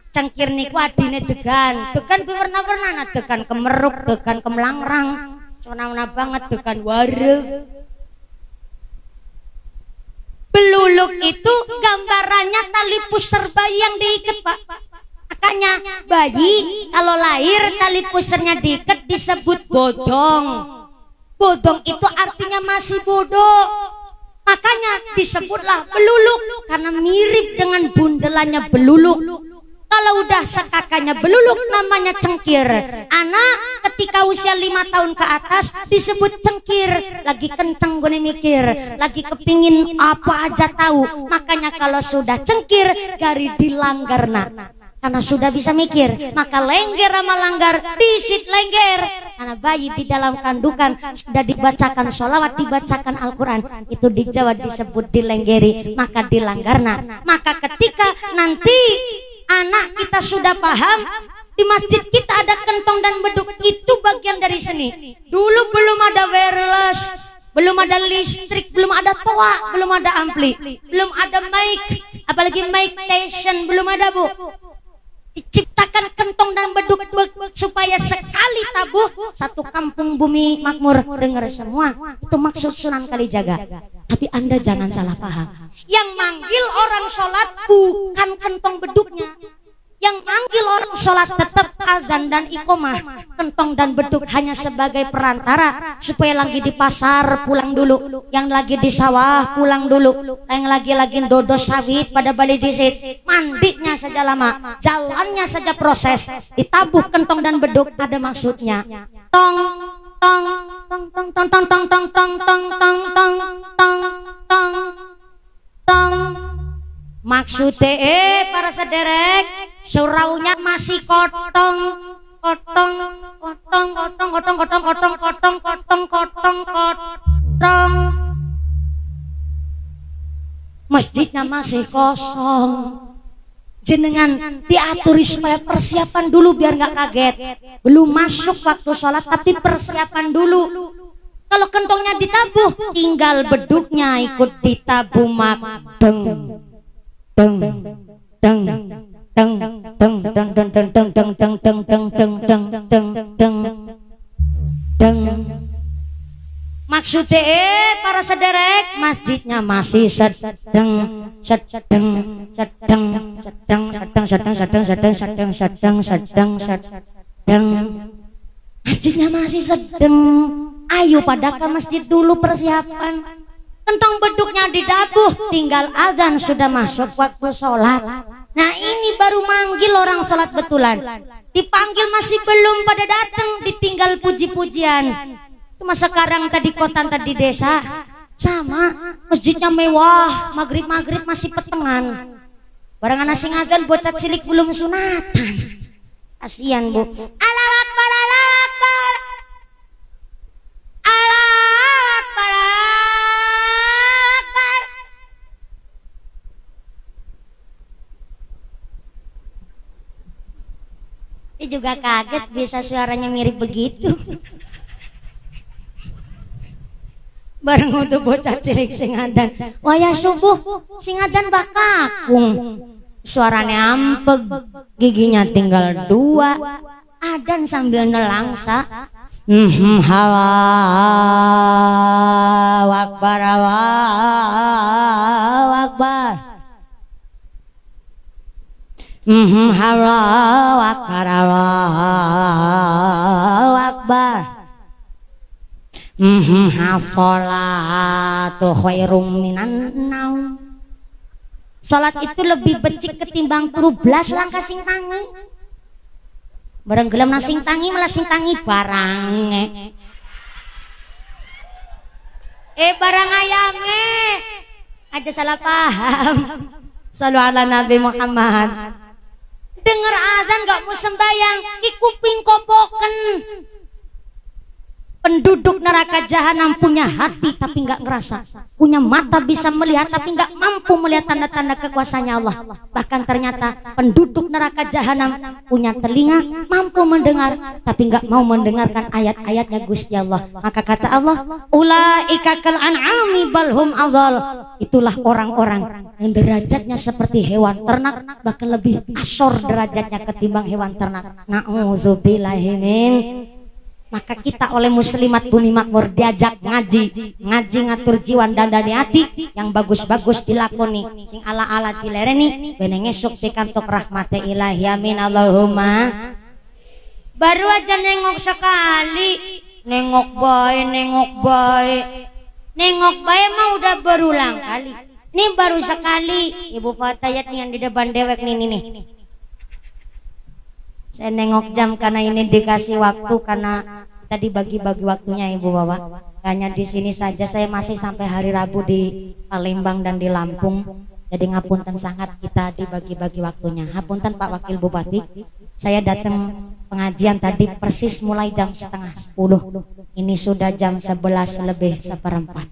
Cengkir niku adine degan berwarna-warna, degan kemeruk, degan kemelangrang, sona-sona banget, degan wareg. Beluluk itu gambarannya tali pusar bayi yang diikat, Pak. Makanya bayi kalau lahir tali pusarnya diikat disebut bodong. Bodong itu artinya masih bodoh. Makanya disebutlah beluluk, karena mirip dengan bundelannya beluluk. Kalau udah sekakanya beluluk namanya cengkir. Anak ketika usia 5 tahun ke atas disebut cengkir. Lagi kenceng gue mikir, lagi kepingin apa aja tahu. Makanya kalau sudah cengkir gari dilanggarna. Karena sudah bisa mikir, maka lengger sama langgar disit lengger. Karena bayi di dalam kandungan sudah dibacakan sholawat, dibacakan Al-Quran, itu di Jawa disebut dilenggeri, maka dilanggarna. Maka ketika nanti anak kita sudah paham, di masjid kita ada kentong dan beduk, itu bagian dari seni. Dulu belum ada wireless, belum ada listrik, belum ada toa, belum ada ampli, belum ada mic, apalagi mic station belum ada, Bu. Diciptakan kentong dan beduk supaya sekali tabuh satu kampung bumi makmur. Dengar semua, itu maksud Sunan Kalijaga. Tapi Anda jangan salah paham, yang manggil orang sholat bukan kentong beduknya. Yang manggil orang sholat tetap azan dan iqomah. Kentong dan beduk hanya sebagai perantara supaya lagi di pasar pulang dulu, yang lagi di sawah pulang dulu, yang lagi dodo sawit pada balik disit, mandinya saja lama, jalannya saja proses. Ditabuh kentong dan beduk ada maksudnya. Tong tong tong tong tong tong tong tong tong tong tong tong tong tong tong. Maksudnya para sederek, suraunya masih kotong kotong kotong kotong kotong kotong kotong kotong kotong kotong kotong. Masjidnya masih kosong. Jenengan diaturi supaya persiapan dulu biar nggak kaget. Belum masuk waktu sholat tapi persiapan dulu. Kalau kentongnya ditabuh, tinggal beduknya ikut ditabuh mak. Deng deng deng deng deng deng deng deng deng deng deng deng deng deng deng deng deng. Maksudnya para sederek, masjidnya masih sedang sedang sedang sedang sedang sedang sedang sedang sedang sedang sedang sedang, masjidnya masih sedang. Ayo pada ke masjid dulu persiapan. Kentong beduknya didabuh, tinggal azan sudah masuk waktu sholat. Nah ini baru manggil orang sholat betulan. Dipanggil masih belum pada datang, ditinggal puji-pujian. Cuma sekarang tadi kota tadi desa sama, masjidnya mewah, maghrib masih petengan. Barangan asing agan bocah cilik belum sunatan. Kasihan bu. Allahu Akbar, Allahu Akbar, Allahu Akbar, Allahu Akbar. Dia juga kaget bisa suaranya mirip begitu. Bareng untuk bocah cilik singadan, wayah subuh singadan bakakung, suaranya ampeg, giginya tinggal 2, adan sambil nelangsa. Allahu Akbar, Allahu Akbar, Allahu Akbar, Allahu Akbar. As-sholatu khairum minan naum. Salat itu lebih becik ketimbang turu blas langkah sing tangi. Bareng gelem na sing tangi malah sing tangi barange. Barang ayame. Aja salah paham. Shallu ala Nabi Muhammad. Dengar azan gak mau sembayang, ki kuping kopoken. Penduduk neraka jahanam punya hati tapi nggak ngerasa, punya mata bisa melihat tapi nggak mampu melihat tanda-tanda kekuasaannya Allah. Bahkan ternyata penduduk neraka jahanam punya telinga, mampu mendengar tapi nggak mau mendengarkan ayat-ayatnya Gusti Allah. Maka kata Allah, ulaika kal an'ami balhum adhal. Itulah orang-orang yang derajatnya seperti hewan ternak, bahkan lebih asor derajatnya ketimbang hewan ternak. Na'udzubillahi min. Maka kita oleh muslimat bumi makmur diajak ngaji ngatur jiwa dan dari hati yang bagus-bagus dilakoni, sing ala-ala dilereni beneng esuk pikantuk rahmati ilahi amin Allahumma. Baru aja nengok sekali, nengok bae mah udah berulang kali. Ini baru sekali Ibu Fatayat nih yang di depan dewek nih. Saya nengok jam karena ini dikasih waktu, karena tadi bagi-bagi waktunya Ibu Bapak. Hanya di sini saja, saya masih sampai hari Rabu di Palembang dan di Lampung. Jadi ngapunten sangat kita dibagi-bagi waktunya. Hapunten Pak Wakil Bupati. Saya datang pengajian tadi persis mulai jam 9:30. Ini sudah jam 11 lebih seperempat.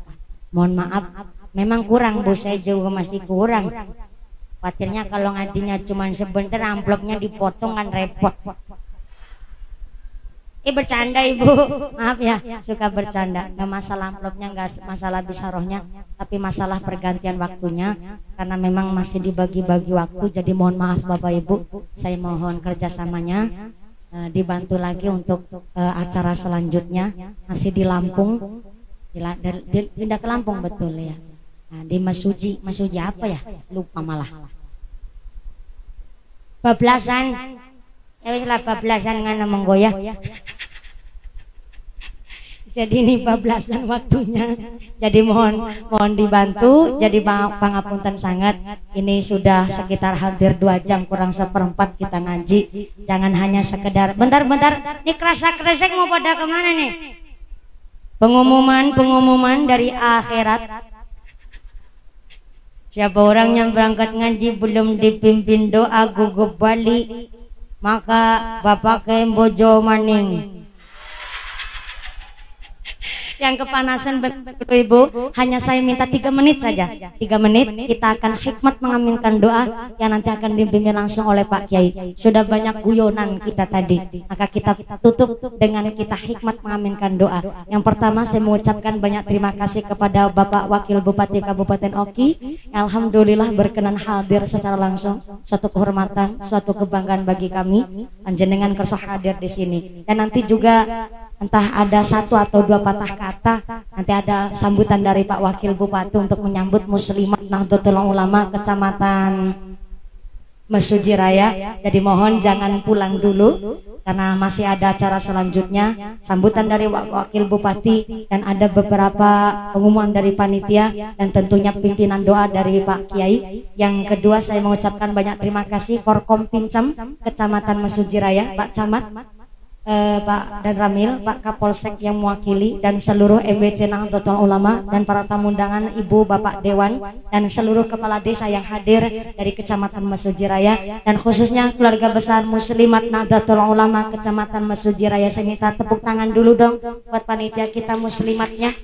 Mohon maaf, memang kurang Bu, saya juga masih kurang. Khawatirnya kalau ngajinya cuma sebentar amplopnya dipotong kan repot. Bercanda Ibu, maaf ya, suka bercanda. Gak masalah amplopnya, gak masalah bisarohnya, tapi masalah pergantian waktunya. Karena memang masih dibagi-bagi waktu, jadi mohon maaf Bapak Ibu, saya mohon kerjasamanya. dibantu lagi untuk acara selanjutnya masih di Lampung, pindah ke Lampung betul ya. Nah, di Mas Suji apa ya? Lupa malah. Bablasan. Ya wis lah bablasan ngana menggoyah. Jadi ini bablasan waktunya. Jadi mohon dibantu. Jadi pangapunten sangat. Ini sudah sekitar hampir 2 jam kurang 1/4 kita ngaji. Jangan hanya sekedar bentar. Ini kresek mau pada kemana nih? Pengumuman dari akhirat. Siapa orang yang berangkat ngaji belum dipimpin doa gugup balik, maka bapak ke bojo maning. Yang kepanasan betul ibu, hanya saya minta 3 menit saja. 3 menit kita akan hikmat mengaminkan doa yang nanti akan dipimpin langsung oleh Pak Kiai. Sudah banyak guyonan kita tadi, maka kita tutup dengan kita hikmat mengaminkan doa. Yang pertama saya mengucapkan banyak terima kasih kepada Bapak Wakil Bupati Kabupaten Oki. Alhamdulillah berkenan hadir secara langsung. Suatu kehormatan, suatu kebanggaan bagi kami. Panjenengan kersa hadir di sini. Dan nanti juga entah ada 1 atau 2 patah kata, nanti ada sambutan dari Pak Wakil Bupati untuk menyambut Muslimat Nahdlatul Ulama Kecamatan Mesuji Raya. Jadi mohon jangan pulang dulu karena masih ada acara selanjutnya, sambutan dari Wakil Bupati dan ada beberapa pengumuman dari panitia dan tentunya pimpinan doa dari Pak Kiai. Yang kedua saya mengucapkan banyak terima kasih Forkom Pincam Kecamatan Mesuji Raya, Pak Camat, Pak dan Ramil, Pak Kapolsek yang mewakili dan seluruh MBC Nahdlatul Ulama dan para tamu undangan Ibu Bapak Dewan dan seluruh kepala desa yang hadir dari Kecamatan Mesuji Raya dan khususnya keluarga besar Muslimat Nahdlatul Ulama Kecamatan Mesuji Raya. Saya minta tepuk tangan dulu dong buat panitia kita muslimatnya.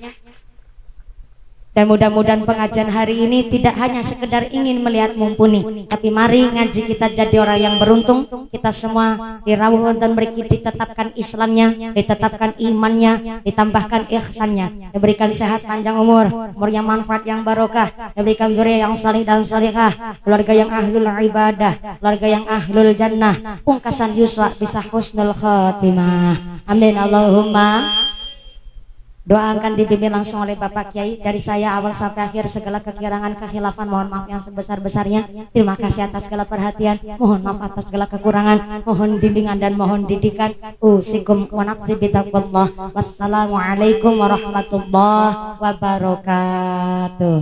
Dan mudah-mudahan pengajian hari ini tidak hanya sekedar ingin melihat mumpuni, tapi mari ngaji kita jadi orang yang beruntung. Kita semua dirawuh dan ditetapkan Islamnya, ditetapkan imannya, ditambahkan ihsannya, diberikan sehat panjang umur yang manfaat yang barokah, diberikan zuriat yang salih dan salihah, keluarga yang ahlul ibadah, keluarga yang ahlul jannah, pungkasan yuswa bisa husnul khatimah. Amin Allahumma. Doa akan dibimbing langsung oleh Bapak Kiai. Dari saya awal sampai akhir segala kekurangan kekhilafan mohon maaf yang sebesar-besarnya. Terima kasih atas segala perhatian. Mohon maaf atas segala kekurangan. Mohon bimbingan dan mohon didikan. Usikum wa nafsi bitaqwallah. Wassalamualaikum warahmatullahi wabarakatuh.